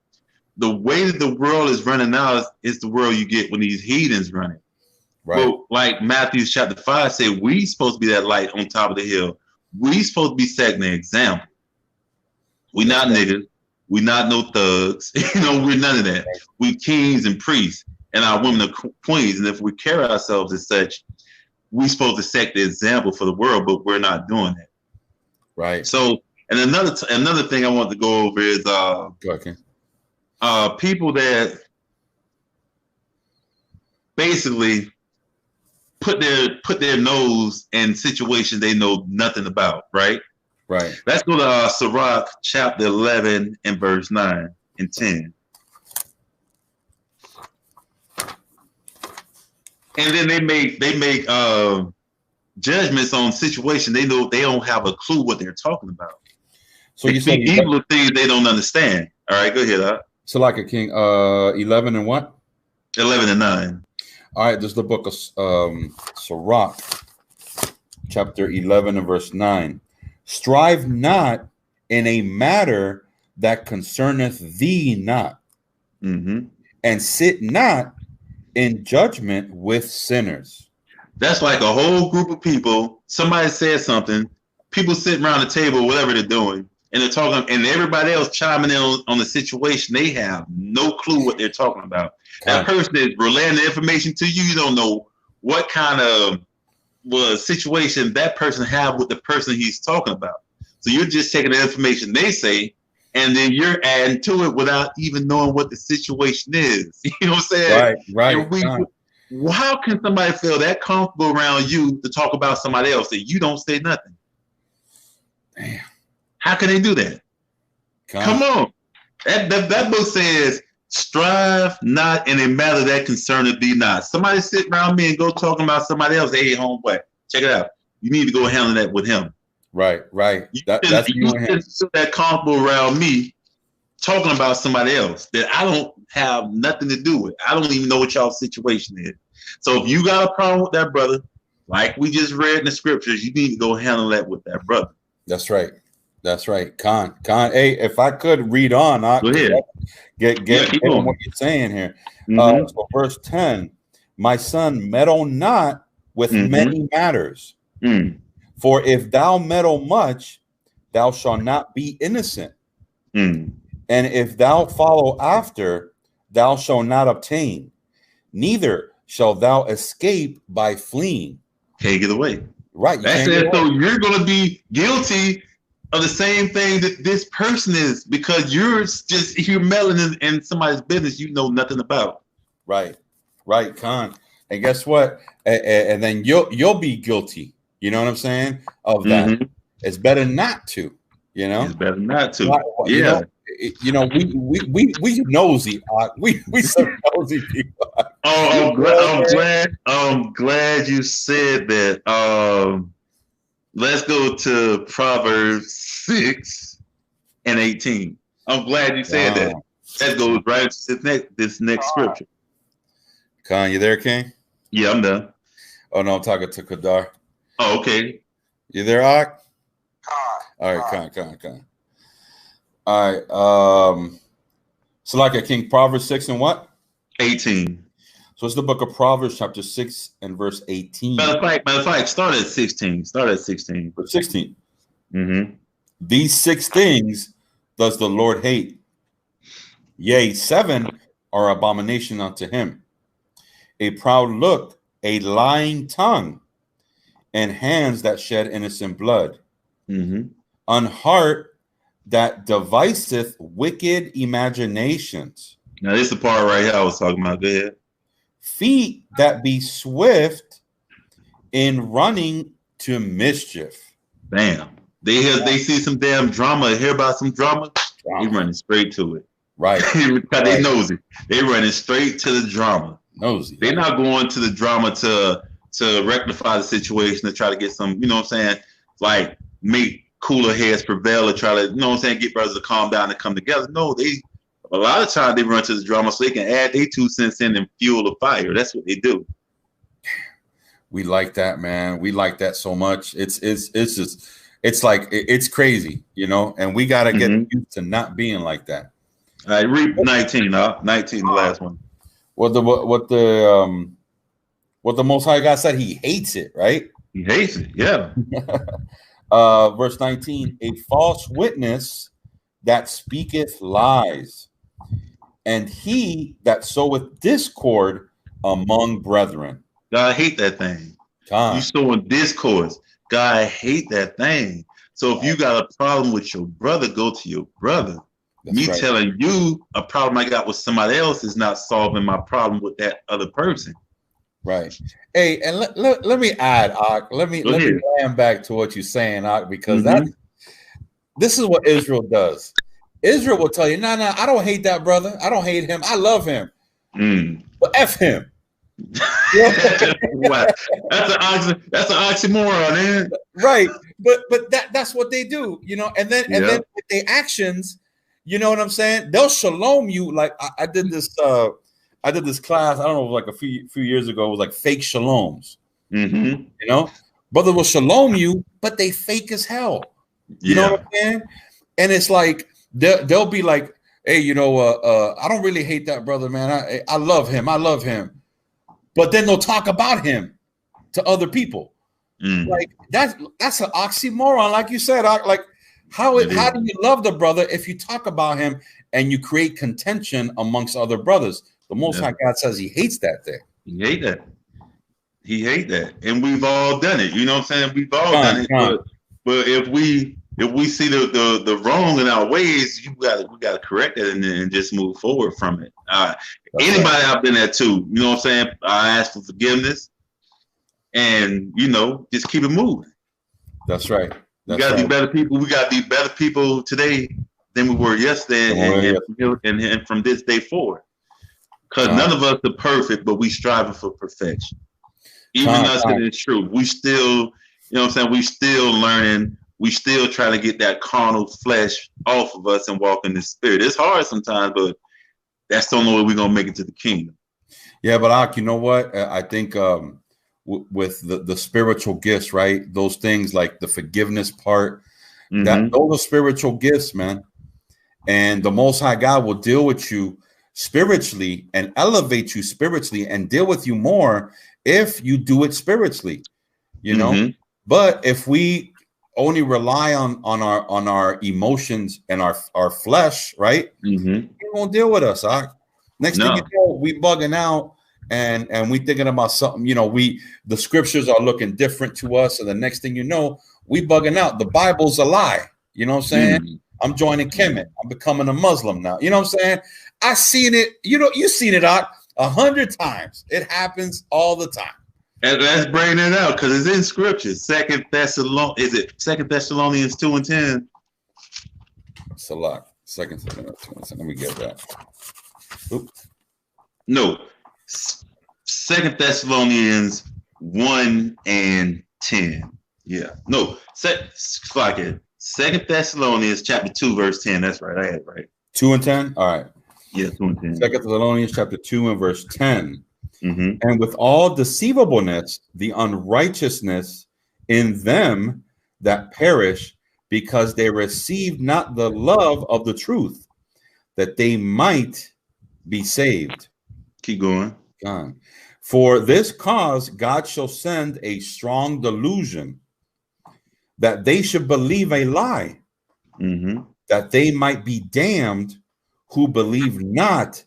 the way that the world is running now is the world you get when these heathens running. Right. Well, like Matthew chapter 5 say, we supposed to be that light on top of the hill. We supposed to be setting the example. We not niggas. We not no thugs. We're none of that. We kings and priests, and our women are queens. And if we carry ourselves as such, we supposed to set the example for the world, but we're not doing that. Right. So, and another thing I want to go over is people that basically put their nose in situations they know nothing about, right? Right. Let's go to Sirach chapter 11 and verse 9 and 10. And then they make judgments on situations they know they don't have a clue what they're talking about. So they you said evil things they don't understand. All right, go ahead. So like a king, 11 and what? 11 and 9. All right, this is the book of Sirach, chapter 11 and verse 9. Strive not in a matter that concerneth thee not, and sit not in judgment with sinners. That's like a whole group of people. Somebody said something. People sitting around the table, whatever they're doing, and they're talking, and everybody else chiming in on the situation. They have no clue what they're talking about. That person is relaying the information to you. You don't know what kind of situation that person have with the person he's talking about. So you're just taking the information they say, and then you're adding to it without even knowing what the situation is. You know what I'm saying? Right. How can somebody feel that comfortable around you to talk about somebody else that you don't say nothing? Damn. How can they do that? Come on. That book says, strive not in a matter that concerneth thee not. Somebody sit around me and go talking about somebody else. Hey, homeboy, check it out. You need to go handle that with him. Right. That's you and him. That comfortable around me talking about somebody else that I don't have nothing to do with. I don't even know what y'all's situation is. So if you got a problem with that brother, like we just read in the scriptures, you need to go handle that with that brother. That's right. Khan. Hey, if I could read on, I go ahead. Get on what you're saying here. So verse 10, my son, meddle not with many matters. For if thou meddle much, thou shalt not be innocent. And if thou follow after, thou shalt not obtain. Neither shalt thou escape by fleeing. Can't get away. Right. That's it. So you're going to be guilty of the same thing that this person is, because you're meddling in somebody's business you know nothing about. Right, Khan. And guess what? And then you'll be guilty. You know what I'm saying? Of that. It's better not to. You know. It's better not to. Yeah. We nosy. We some nosy people. I'm glad you said that. Let's go to Proverbs 6 and 18. I'm glad you said that. That goes right to this next scripture. Khan, you there, King? Yeah, I'm done. Oh no, I'm talking to Kadar. Oh, okay. You there, Ak? All right, Khan. All right. So like a King, Proverbs 6 and what? 18. So it's the book of Proverbs, chapter 6 and verse 18. Matter of fact, start at 16. Verse 16. These 6 things does the Lord hate. Yea, 7 are abomination unto him. A proud look, a lying tongue, and hands that shed innocent blood. An heart that deviseth wicked imaginations. Now this is the part right here I was talking about. Go ahead. Feet that be swift in running to mischief. Damn. They see some damn drama, hear about some drama. They running straight to it. Right. They nosy. They running straight to the drama. Nosy. They're not going to the drama to rectify the situation, to try to get some, you know what I'm saying, like make cooler heads prevail, or try to, you know what I'm saying, get brothers to calm down and come together. No, a lot of times they run to the drama so they can add their 2 cents in and fuel the fire. That's what they do. We like that, man. We like that so much. It's just, it's like, it's crazy, you know, and we got to get used to not being like that. All right, read 19, 19, the last one. What the Most High God said, he hates it, right? He hates it, yeah. Verse 19, a false witness that speaketh lies, and he that soweth discord among brethren. God hate that thing. You sowing discourse. God hate that thing. So if you got a problem with your brother, go to your brother. That's right. Telling you a problem I got with somebody else is not solving my problem with that other person. Right. Hey, and let me add, let me land back to what you're saying, because this is what Israel does. Israel will tell you, no, I don't hate that brother. I don't hate him. I love him. But F him. What? That's an oxymoron, man. Right. But that's what they do, and then with their actions, you know what I'm saying? They'll shalom you. Like I did this class, I don't know, like a few years ago. It was like fake shaloms. Brother will shalom you, but they fake as hell. You know what I'm saying? And it's like they'll be like, hey, I don't really hate that brother, man. I love him. I love him. But then they'll talk about him to other people. Like that's an oxymoron, like you said. Like how do you love the brother if you talk about him and you create contention amongst other brothers? The Most High God says He hates that thing. He hate that. He hate that, and we've all done it. You know what I'm saying? We've all done it. But if we see the wrong in our ways, we gotta correct it and just move forward from it. Anybody out been there too? You know what I'm saying? I ask for forgiveness, and just keep it moving. That's right. We gotta be better people. We gotta be better people today than we were yesterday, and from this day forward. Because none of us are perfect, but we striving for perfection. Even us in the truth, we still, we still learning. We still trying to get that carnal flesh off of us and walk in the spirit. It's hard sometimes, but that's the only way we're gonna make it to the kingdom. Yeah, but you know what? I think with the spiritual gifts, right? Those things like the forgiveness part, that those are spiritual gifts, man. And the Most High God will deal with you spiritually and elevate you spiritually and deal with you more if you do it spiritually, But if we only rely on our emotions and our flesh, right? He won't deal with us. Next thing you know, we bugging out and we thinking about something. The scriptures are looking different to us, and the next thing you know, we bugging out. The Bible's a lie. You know what I'm saying? I'm joining Kemet. I'm becoming a Muslim now. You know what I'm saying? I seen it. You've seen it out 100 times. It happens all the time. And let's bring it out because it's in scripture. Second Thessalonians 2:10. It's a lot. Second Thessalonians. Let me get that. Oops. No. 2 Thessalonians 1:10. Yeah. No. Fuck it. 2 Thessalonians chapter 2 verse 10. That's right. I had it right. 2 and 10. All right. Yeah, 2 and 10. 2 Thessalonians chapter 2 and verse 10. And with all deceivableness, the unrighteousness in them that perish, because they received not the love of the truth, that they might be saved. Keep going. For this cause God shall send a strong delusion, that they should believe a lie, that they might be damned who believe not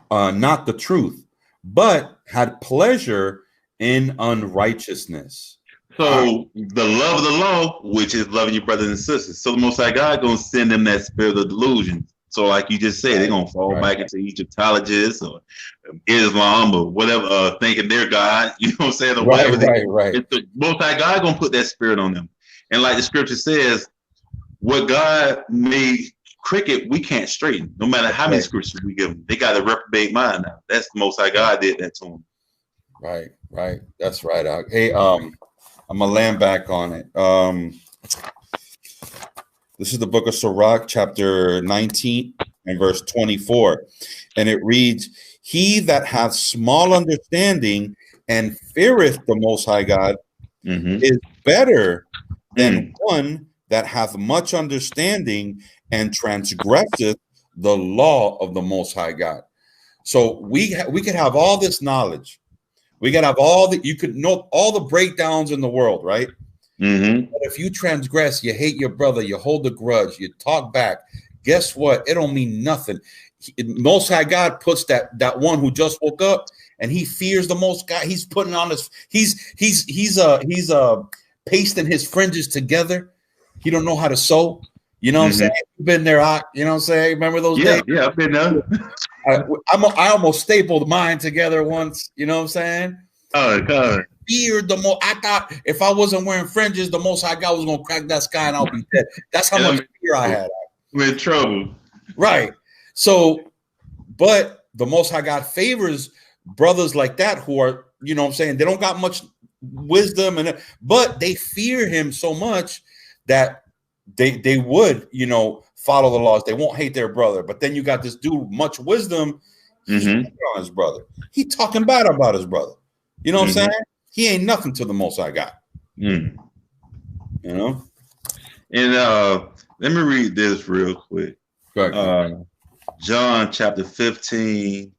the truth, but had pleasure in unrighteousness. So the love of the law, which is loving your brothers and sisters. So the Most High God gonna send them that spirit of delusion. So like you just said, they're gonna fall back into Egyptologists or Islam or whatever, thinking they're God. You know what I'm saying? Or whatever. The Most High God gonna put that spirit on them. And like the scripture says, what God made cricket, we can't straighten. No matter how many scriptures we give them, they got a reprobate mind now. That's the Most High God did that to them. Right. That's right. Hey, I'm gonna land back on it. This is the book of Sirach, chapter 19 and verse 24, and it reads, "He that hath small understanding and feareth the Most High God is better than one that hath much understanding and transgresseth the law of the Most High God." So we could have all this knowledge. We could have you could know all the breakdowns in the world, right? But if you transgress, you hate your brother, you hold a grudge, you talk back, guess what? It don't mean nothing. Most High God puts that one who just woke up and he fears the Most God. He's putting on he's pasting his fringes together. He don't know how to sew. You know what I'm saying? You've been there, you know what I'm saying? Remember those days? Yeah, I've been there. I almost stapled mine together once, you know what I'm saying? God. Feared the most. I thought if I wasn't wearing fringes, the Most High God was gonna crack that sky and I'll be dead. That's how much fear I had. I'm in trouble. Right. So, but the Most High God favors brothers like that who are, you know what I'm saying, they don't got much wisdom, but they fear him so much that they would, you know, follow the laws. They won't hate their brother. But then you got this dude, much wisdom, on his brother. He talking bad about his brother. You know what I'm saying? He ain't nothing to the Most High God. You know? And let me read this real quick. John chapter 15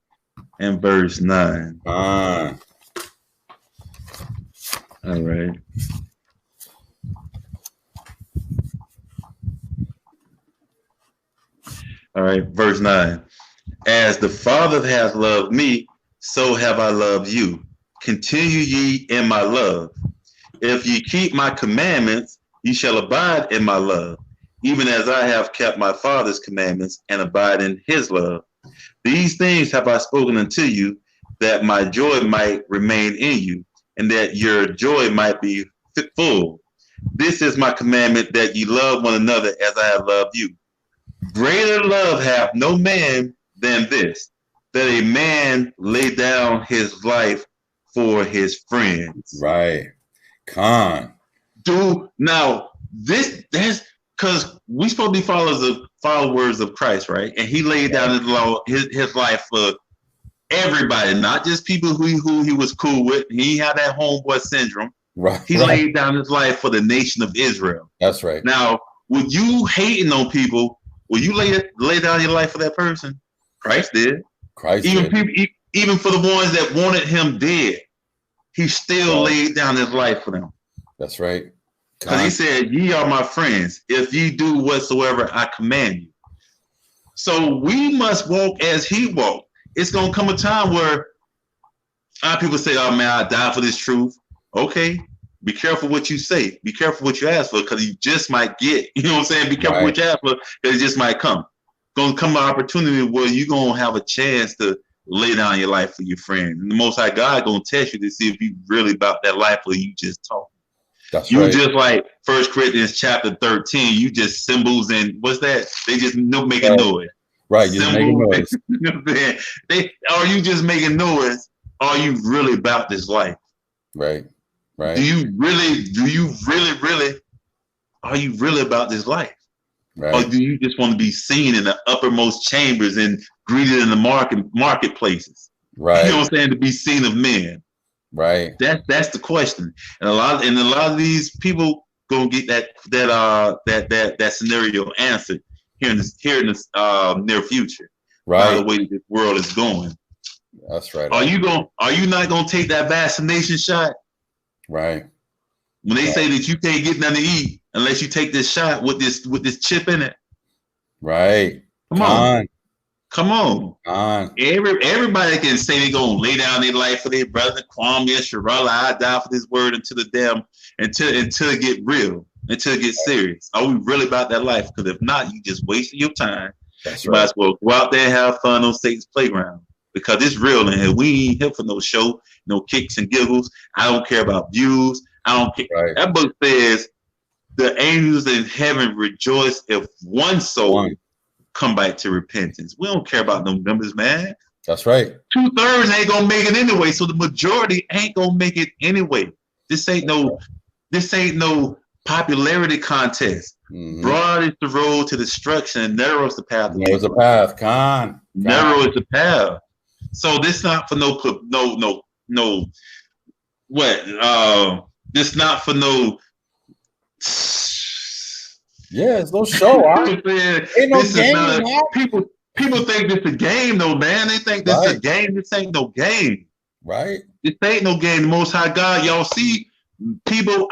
and verse 9. All right. All right, verse 9. As the Father hath loved me, so have I loved you. Continue ye in my love. If ye keep my commandments, ye shall abide in my love, even as I have kept my Father's commandments and abide in his love. These things have I spoken unto you, that my joy might remain in you, and that your joy might be full. This is my commandment, that ye love one another as I have loved you. Greater love hath no man than this, that a man lay down his life for his friends. Right. Now that's because we supposed to be followers of Christ, right? And he laid down his life for everybody, not just people who he was cool with. He had that homeboy syndrome. Right. He laid down his life for the nation of Israel. That's right. Now, would you hating on people? Will you lay down your life for that person? Christ did. Even for the ones that wanted him dead, he still laid down his life for them. That's right. Because he said, ye are my friends, if ye do whatsoever I command you. So we must walk as he walked. It's going to come a time where people say, oh man, I died for this truth. Okay, be careful what you say. Be careful what you ask for, because you just might get, you know what I'm saying? Be careful what you ask for, because it just might come. Going to come an opportunity where you're going to have a chance to lay down your life for your friends. And the Most High God going to test you to see if you really about that life or you just talking. That's you right. Just like 1 Corinthians chapter 13, you just symbols and what's that? They just making noise. Right, just making noise. You know what I'm saying? Are you just making noise? Or are you really about this life? Right. Do you really, are you really about this life? Right. Or do you just want to be seen in the uppermost chambers and greeted in the marketplaces? Right. You know what I'm saying? To be seen of men. Right. That's the question. And a lot of these people gonna get that scenario answered here in this near future. Right. By the way this world is going. That's right. Are you not gonna take that vaccination shot? Right. When they say that you can't get nothing to eat unless you take this shot with this chip in it. Right. Come on. Everybody can say they're gonna lay down their life for their brother, Kwame, Sharala. I die for this word until it get real, until it gets serious. Are we really about that life? Because if not, you just wasting your time. You might as well go out there and have fun on Satan's playground. Because it's real in here. We ain't here for no show, no kicks and giggles. I don't care about views. I don't care. Right. That book says the angels in heaven rejoice if one soul come back to repentance. We don't care about no numbers, man. That's right. 2/3 ain't gonna make it anyway. So the majority ain't gonna make it anyway. This ain't no popularity contest. Broad is the road to destruction, and narrow is the path. Narrow is the path. Narrow is the path. So this not for this not for no. Yeah, it's no show. Ain't no game. People think this a game, though, man. They think this is a game. This ain't no game. Right. This ain't no game. The Most High God, y'all see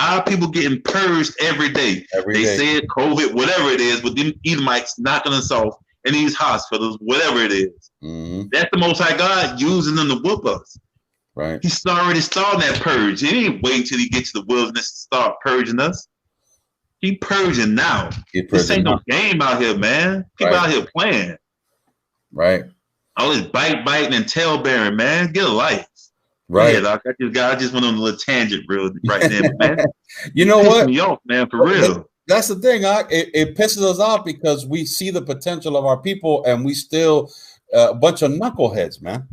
our people getting purged every day. They said COVID, whatever it is, with them Edomites knocking us off in these hospitals, whatever it is. That's the Most High God using them to whoop us. Right. He's already starting that purge. He ain't waiting till he gets to the wilderness to start purging us. He purging now. This ain't no game out here, man. People out here playing. Right. All this biting and tail bearing, man. Get a life. Right. Yeah, I just went on a little tangent real right there, man. You know Pissed what? me off, man, for real. That's the thing. It pisses us off because we see the potential of our people, and we still a bunch of knuckleheads, man.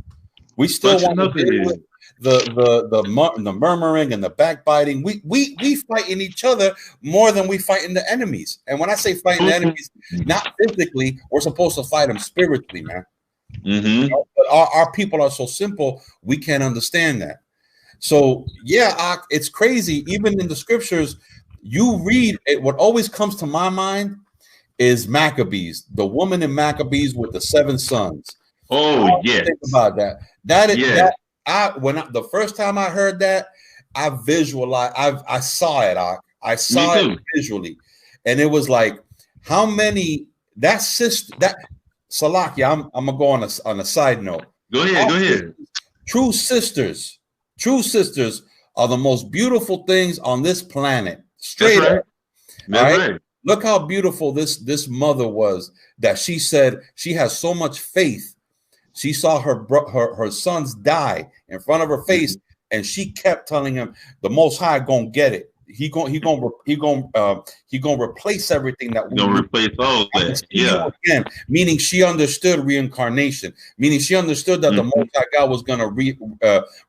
We still Bunch of want to deal with knuckleheads. the murmuring and the backbiting. We fighting each other more than we fighting the enemies. And when I say fighting the enemies, not physically, we're supposed to fight them spiritually, man. Mm-hmm. But our people are so simple, we can't understand that. So yeah, it's crazy. Even in the scriptures, you read it. What always comes to my mind is Maccabees, the woman in Maccabees with the 7 sons. Oh yes. Think about that. That is yes. the first time I heard that, I visualized. I saw it. I saw it visually, and it was like, how many that sister that Salakia. I'm gonna go on a side note. Go ahead. Go ahead. True sisters are the most beautiful things on this planet. Straight That's right. up. That's right. Look how beautiful this mother was, that she said she has so much faith. She saw her sons die in front of her face, and she kept telling him, "The Most High gonna get it. He gonna replace everything that we gonna replace all that." Yeah. Again, meaning she understood reincarnation, meaning she understood that the Most High God was gonna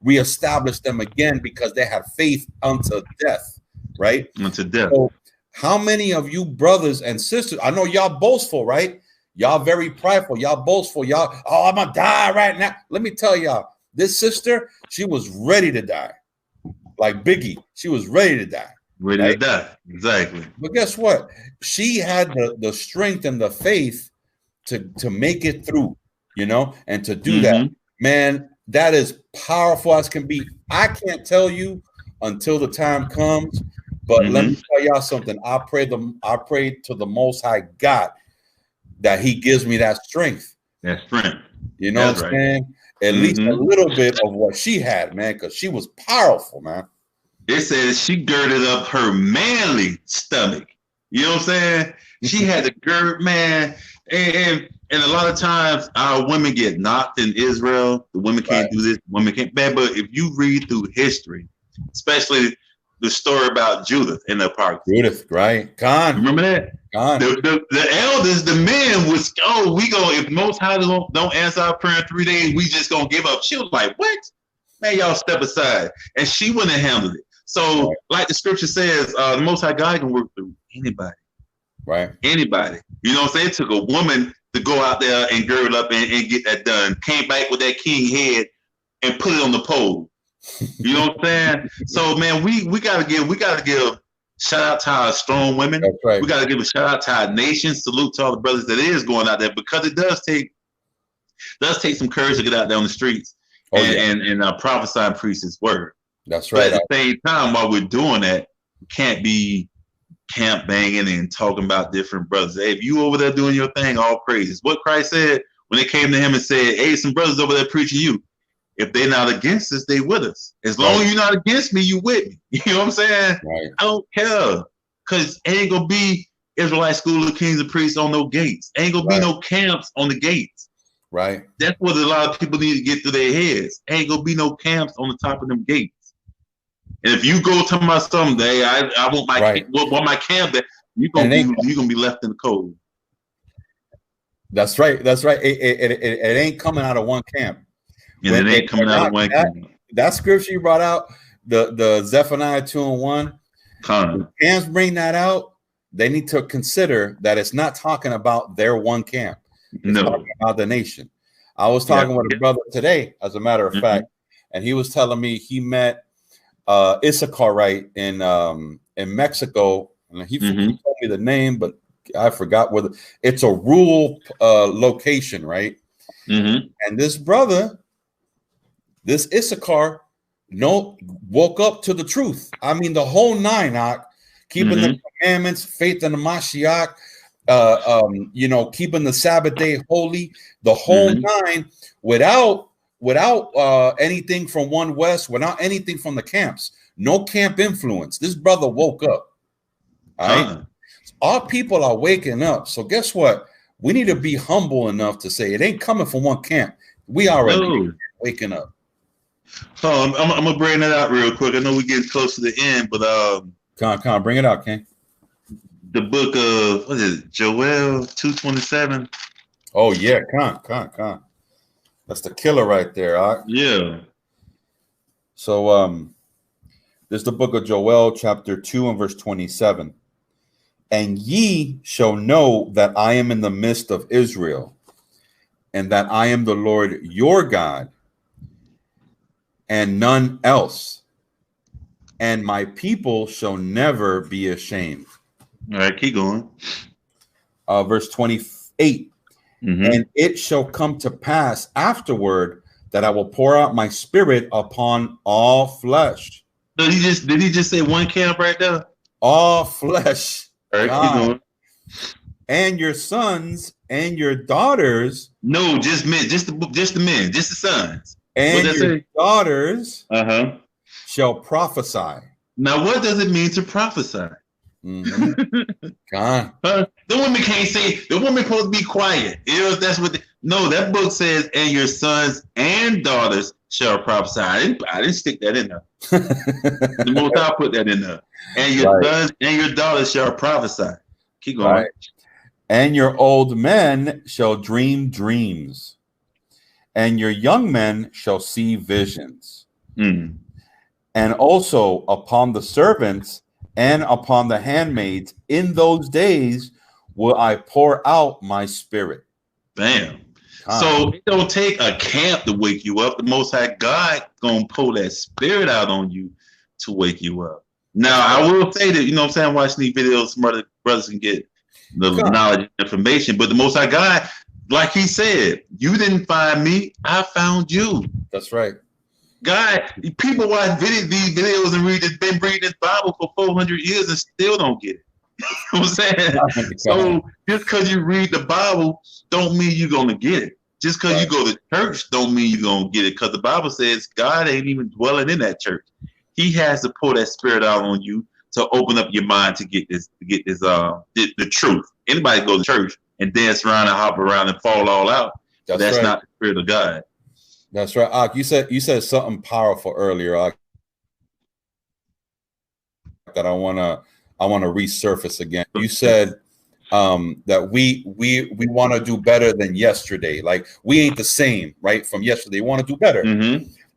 reestablish them again because they had faith unto death, right? Unto death. So, how many of you brothers and sisters? I know y'all boastful, right? Y'all very prideful. Y'all boastful. Y'all, oh, I'm gonna die right now. Let me tell y'all, this sister, she was ready to die, like Biggie. She was ready to die. Ready to die. Exactly. But guess what? She had the strength and the faith to make it through, and to do that. Man, that is powerful as can be. I can't tell you until the time comes, but let me tell y'all something. I pray to the Most High God that He gives me that strength. That strength. You know what I'm saying? At least a little bit of what she had, man, because she was powerful, man. It says she girded up her manly stomach. You know what I'm saying? She had to gird, man. And a lot of times our women get knocked in Israel. The women can't do this. Women can't. Man, but if you read through history, especially the story about Judith in the park. Judith, right? Khan. Remember that? Khan. The elders, the men was, we go, if Most High don't answer our prayer in 3 days, we just gonna give up. She was like, what? Man, y'all step aside. And she wouldn't have handled it. So, like the scripture says, the Most High God can work through anybody. Right. Anybody. You know what I'm saying? It took a woman to go out there and gird up and get that done. Came back with that king head and put it on the pole. You know what I'm saying? So, man, we gotta give shout out to our strong women. That's right. We gotta give a shout out to our nation. Salute to all the brothers that is going out there, because it does take some courage to get out there on the streets and prophesy and preach His word. That's right. But at the same time, while we're doing that, we can't be camp banging and talking about different brothers. Hey, if you over there doing your thing, all praises. What Christ said when they came to Him and said, hey, some brothers over there preaching you. If they're not against us, they with us. As long as you're not against me, you with me. You know what I'm saying? Right. I don't care. Because ain't going to be Israelite School of Kings and Priests on no gates. Ain't going to be no camps on the gates. Right. That's what a lot of people need to get through their heads. Ain't going to be no camps on the top of them gates. And if you go to my someday, I want my camp that you're going to be left in the cold. That's right. That's right. It ain't coming out of one camp. And it ain't coming out of one camp. That scripture you brought out, the Zephaniah 2:1, when camps bring that out, they need to consider that it's not talking about their one camp. It's talking about the nation. I was talking with a brother today, as a matter of fact, and he was telling me he met Issachar in Mexico, and he told me the name, but I forgot whether it's a rural location, right? And this brother, this Issachar, woke up to the truth. I mean, the whole nine, keeping the commandments, faith in the Mashiach, keeping the Sabbath day holy, the whole nine, without anything from One West, without anything from the camps, no camp influence. This brother woke up. All right, our people are waking up. So guess what? We need to be humble enough to say it ain't coming from one camp. We already waking up. So I'm gonna bring that out real quick. I know we're getting close to the end, but Come on, bring it out, King. the book of what is it, Joel 2:27? Oh yeah, come on. That's the killer right there. All right. Yeah. So this is the book of Joel, chapter 2 and verse 27. And ye shall know that I am in the midst of Israel, and that I am the Lord your God, and none else. And my people shall never be ashamed. All right, keep going. Verse 28. And it shall come to pass afterward that I will pour out my spirit upon all flesh. Did he just say one camp right there? All flesh. All right, keep going. And your sons and your daughters. No, just men, just the men, just the sons. And your daughters shall prophesy. Now, what does it mean to prophesy? God. The women can't say, the women supposed to be quiet. You know, that's what no, that book says, and your sons and daughters shall prophesy. I didn't stick that in there. The most I put that in there. And your sons and your daughters shall prophesy. Keep going. Right. And your old men shall dream dreams, and your young men shall see visions. And also upon the servants and upon the handmaids in those days will I pour out my spirit. Bam. So it don't take a camp to wake you up. The Most High God gonna pull that spirit out on you to wake you up. Now, I will say that, you know what I'm saying, watching these videos, some other brothers can get the knowledge and information, but the Most High God, like he said, you didn't find me, I found you. That's right. God, people watch these videos and been reading this Bible for 400 years and still don't get it. You know what I'm saying? So just because you read the Bible don't mean you're going to get it. Just because you go to church don't mean you're going to get it, because the Bible says God ain't even dwelling in that church. He has to pour that spirit out on you to open up your mind to get the truth. Anybody go to church and dance around and hop around and fall all out, that's not the spirit of God. That's right. Ak, you said something powerful earlier, Ak, that I wanna resurface again. You said that we want to do better than yesterday. Like, we ain't the same, right? From yesterday, we want to do better.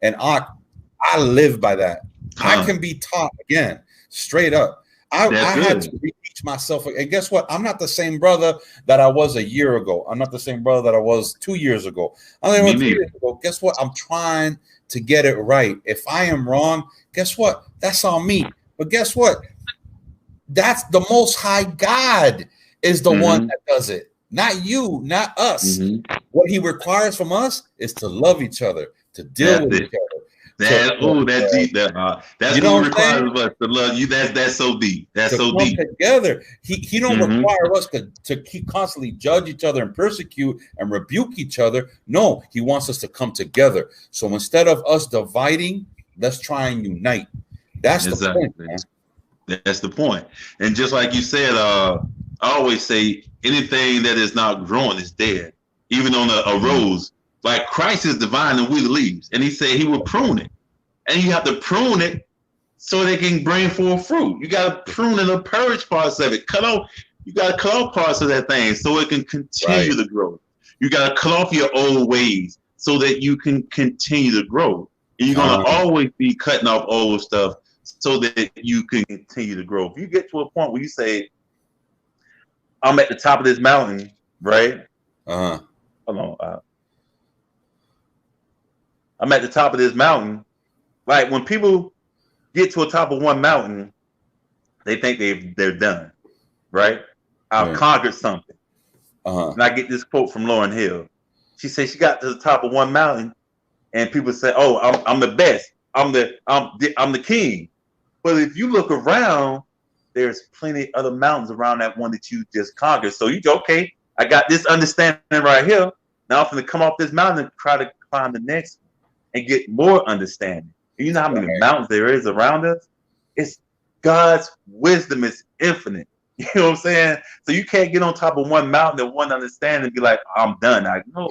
And I live by that. I can be taught again, straight up. I had to reteach myself. And guess what? I'm not the same brother that I was a year ago. I'm not the same brother that I was 2 years ago. I was 3 years ago. Guess what? I'm trying to get it right. If I am wrong, guess what? That's on me. But guess what? That's the Most High God is the one that does it. Not you, not us. What he requires from us is to love each other, to deal with each other. That's what requires of us to love you. That's so deep. That's so deep. Together, he don't require us to keep constantly judge each other and persecute and rebuke each other. No, he wants us to come together. So instead of us dividing, let's try and unite. That's the point, man. That's the point. And just like you said, I always say anything that is not growing is dead. Even on a rose. Like, Christ is divine and we the leaves. And he said he will prune it. And you have to prune it so they can bring forth fruit. You got to prune and purge parts of it. You got to cut off parts of that thing so it can continue to grow. You got to cut off your old ways so that you can continue to grow. And you're going to always be cutting off old stuff so that you can continue to grow. If you get to a point where you say, I'm at the top of this mountain, right? Hold on. I'm at the top of this mountain. Like, when people get to the top of one mountain, they think they're done, right? I've conquered something. And I get this quote from Lauryn Hill. She said she got to the top of one mountain, and people say, "Oh, I'm the best. I'm the king." But if you look around, there's plenty other mountains around that one that you just conquered. So you go, okay, I got this understanding right here. Now I'm going to come off this mountain and try to climb the next one and get more understanding. You know how many mountains there is around us? It's God's wisdom is infinite. You know what I'm saying? So you can't get on top of one mountain and one understanding and be like, I'm done. I know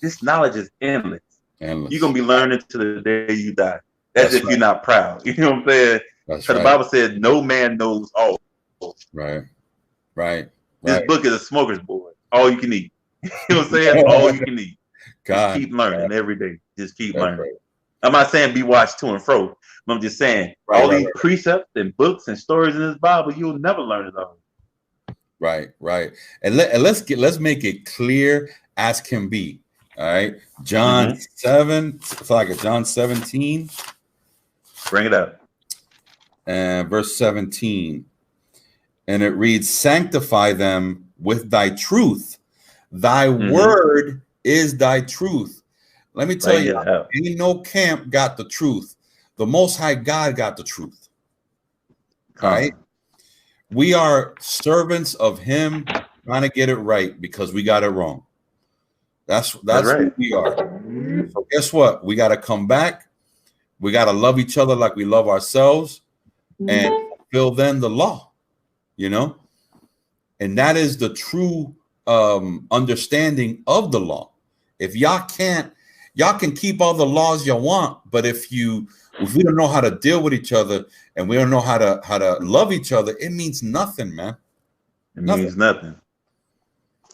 this knowledge is endless. Endless. You're gonna be learning to the day you die. That's if right. you're not proud. You know what I'm saying? That's Because right. the Bible said no man knows all. Right. Right. This Right. book is a smoker's board. All you can eat. You know what I'm saying? All you can eat. Just God. keep learning every day. Just keep That's learning. right. I'm not saying be watched to and fro. But I'm just saying Right, all right, these right. precepts and books and stories in this Bible, you'll never learn it all. Right, right. And let's make it clear as can be. All right. John 7, it's like a John 17. Bring it up. And verse 17. And it reads, sanctify them with thy truth. Thy word is thy truth. Let me tell you, ain't no camp got the truth. The Most High God got the truth. All right. We are servants of him trying to get it right because we got it wrong. That's right. Who we are. So guess what? We got to come back. We got to love each other like we love ourselves and fulfill then the law, you know? And that is the true understanding of the law. If y'all can keep all the laws you want, but if we don't know how to deal with each other and we don't know how to love each other, it means nothing, man. It means nothing.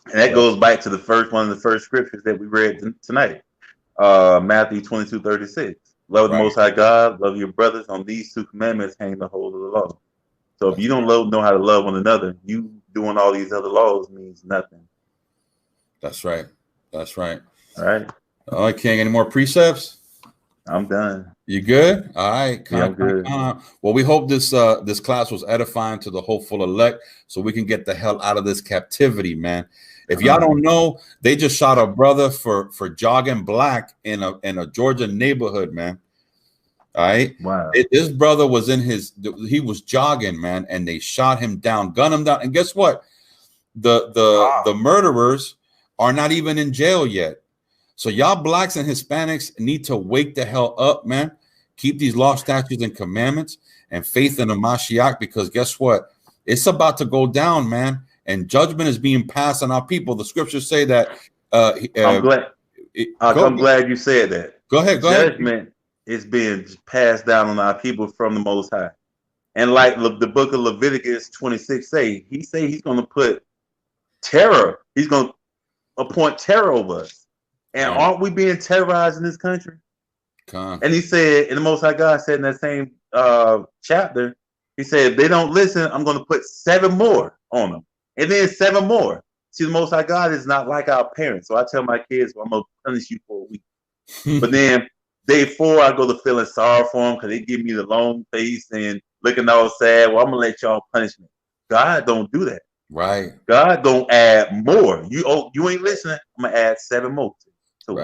And that goes back to one of the first scriptures that we read tonight. Matthew 22:36. Love the Most High God, love your brothers. On these two commandments hang the whole of the law. So if you don't know how to love one another, you doing all these other laws means nothing. That's right. That's right. All right. All right, King. Any more precepts? I'm done. You good? All right. I'm good. Well, we hope this class was edifying to the hopeful elect, so we can get the hell out of this captivity, man. If y'all don't know, they just shot a brother for jogging black in a Georgia neighborhood, man. All right. Wow. This brother was he was jogging, man, and they shot him down, gunned him down. And guess what? The murderers are not even in jail yet. So y'all blacks and Hispanics need to wake the hell up, man. Keep these law, statutes, and commandments and faith in the Mashiach, because guess what? It's about to go down, man. And judgment is being passed on our people. The scriptures say that. I'm glad you said that. Go ahead. Judgment is being passed down on our people from the Most High. And like the book of Leviticus 26 he's going to put terror. He's going to appoint terror over us. And aren't we being terrorized in this country? And he said, and the Most High God said in that same chapter, he said, if they don't listen, I'm going to put 7 more on them. And then 7 more. See, the Most High God is not like our parents. So I tell my kids, well, I'm going to punish you for a week. But then day 4, I go to feeling sorry for them because they give me the long face and looking all sad. Well, I'm going to let y'all punish me. God don't do that. Right. God don't add more. You ain't listening. I'm going to add 7 more. So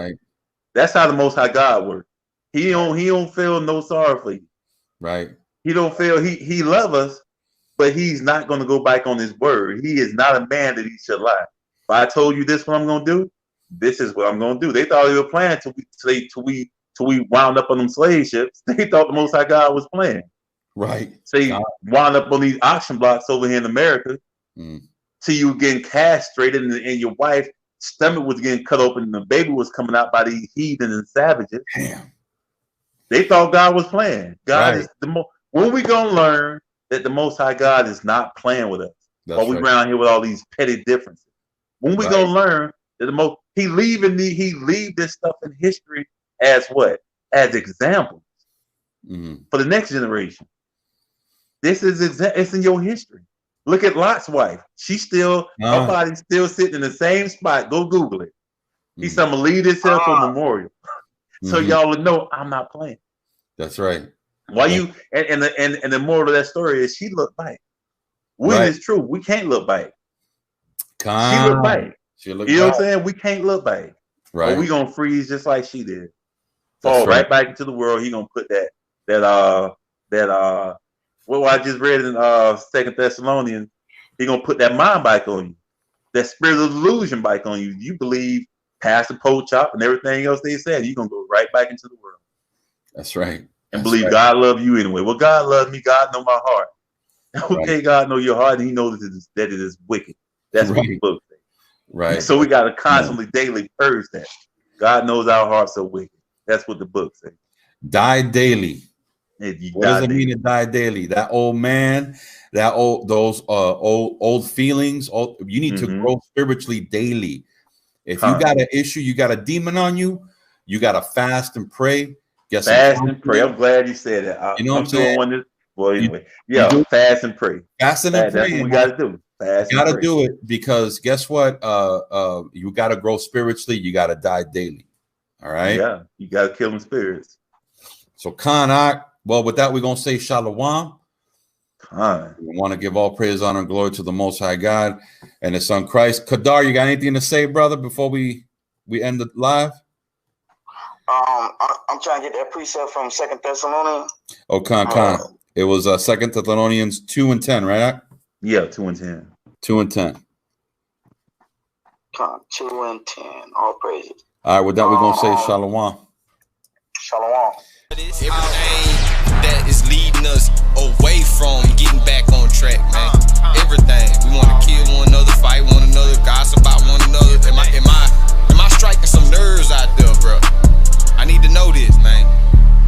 that's how the Most High God works. He don't feel no sorry for you. Right. He don't feel he love us, but he's not going to go back on his word. He is not a man that he should lie. If I told you this, what I'm going to do, this is what I'm going to do. They thought they were playing till we wound up on them slave ships. They thought the Most High God was playing. Right. So you wound up on these auction blocks over here in America. Till you were getting castrated and your wife's stomach was getting cut open and the baby was coming out by these heathen and savages. Damn. They thought God was playing. God is when we gonna learn that the Most High God is not playing with us? While we around here with all these petty differences. When we gonna learn that he leave this stuff in history as what? As examples for the next generation. This is it's in your history. Look at Lot's wife. She's still her body's still sitting in the same spot. Go Google it. He's gonna leave this here for memorial. So y'all would know I'm not playing. That's right. Why you and the moral of that story is she looked back. It's true. We can't look back. She looked back. You know what I'm saying? We can't look back. Right. Or we gonna freeze just like she did. Fall right back into the world. He gonna put that what I just read in 2 Thessalonians, he gonna put that mind back on you. That spirit of delusion back on you. You believe past the pole chop and everything else they said, you're gonna go right back into the world. That's right. And believe God love you anyway. Well, God loves me, God know my heart. Okay, God know your heart, and he knows that it is wicked. That's what the book says. Right. So we gotta constantly, daily purge that. God knows our hearts are wicked. That's what the book says. Die daily. What does it mean to die daily? That old man, those old feelings. You need to grow spiritually daily. If you got an issue, you got a demon on you, you got to fast and pray. Fast and pray. I'm glad you said that. You know what I'm saying? Well, anyway, fast and pray. Fasting and praying. That's what we got to do. You got to do it, because guess what? You got to grow spiritually. You got to die daily. All right. Yeah, you got to kill them spirits. So well, with that, we're gonna say Shalom. We want to give all praise, honor, and glory to the Most High God and His Son Christ. Kadar, you got anything to say, brother, before we end the live? I'm trying to get that precept from 2 Thessalonians. Oh, Khan. It was 2 Thessalonians 2:10, right? Yeah, 2:10. 2:10. 2:10. All praises. All right, with that, we're gonna say Shalom. Shalom. Everything that is leading us away from getting back on track, man. Everything. We want to kill one another, fight one another, gossip about one another. Am I striking some nerves out there, bro? I need to know this, man.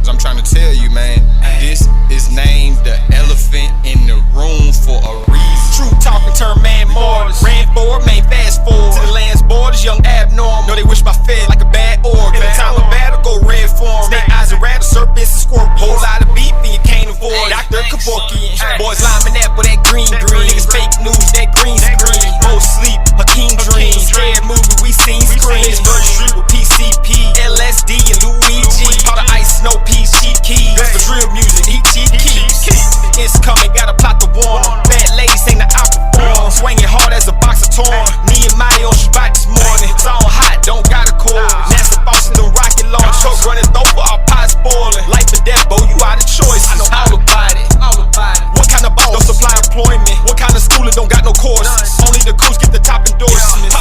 Cause I'm trying to tell you, man. This is named the elephant in the room for a reason. True talking turn man mortars. Ran forward, man fast forward. To the land's borders, young abnormal. Know they wish my fed like a bad organ. In the time of battle, go red form. Snake eyes and rattle, serpents and scorpions. Whole lot of beef and you can't avoid. Dr. Kevorkian. Boys lining up with that green. Niggas fake news, that green screen. Most sleep, Hakeem dream. Scared movie, we seen screens. First street with PCP, LSD and Luigi. All the ice, no PG keys. That's the real music, he keeps. It's coming, gotta plot the war. Bad ladies ain't the outperform. Swinging hard as a box of torn. Nehemiah on Shabbat this morning. It's on hot, don't got a cord. NASA boss in the rocket launch. Truck running over, our pots boiling. Life or death, bo, you out of choice. I know all about it. What kind of boss? No supply employment. What kind of schooling don't got no courses? Only the coos get the top endorsements.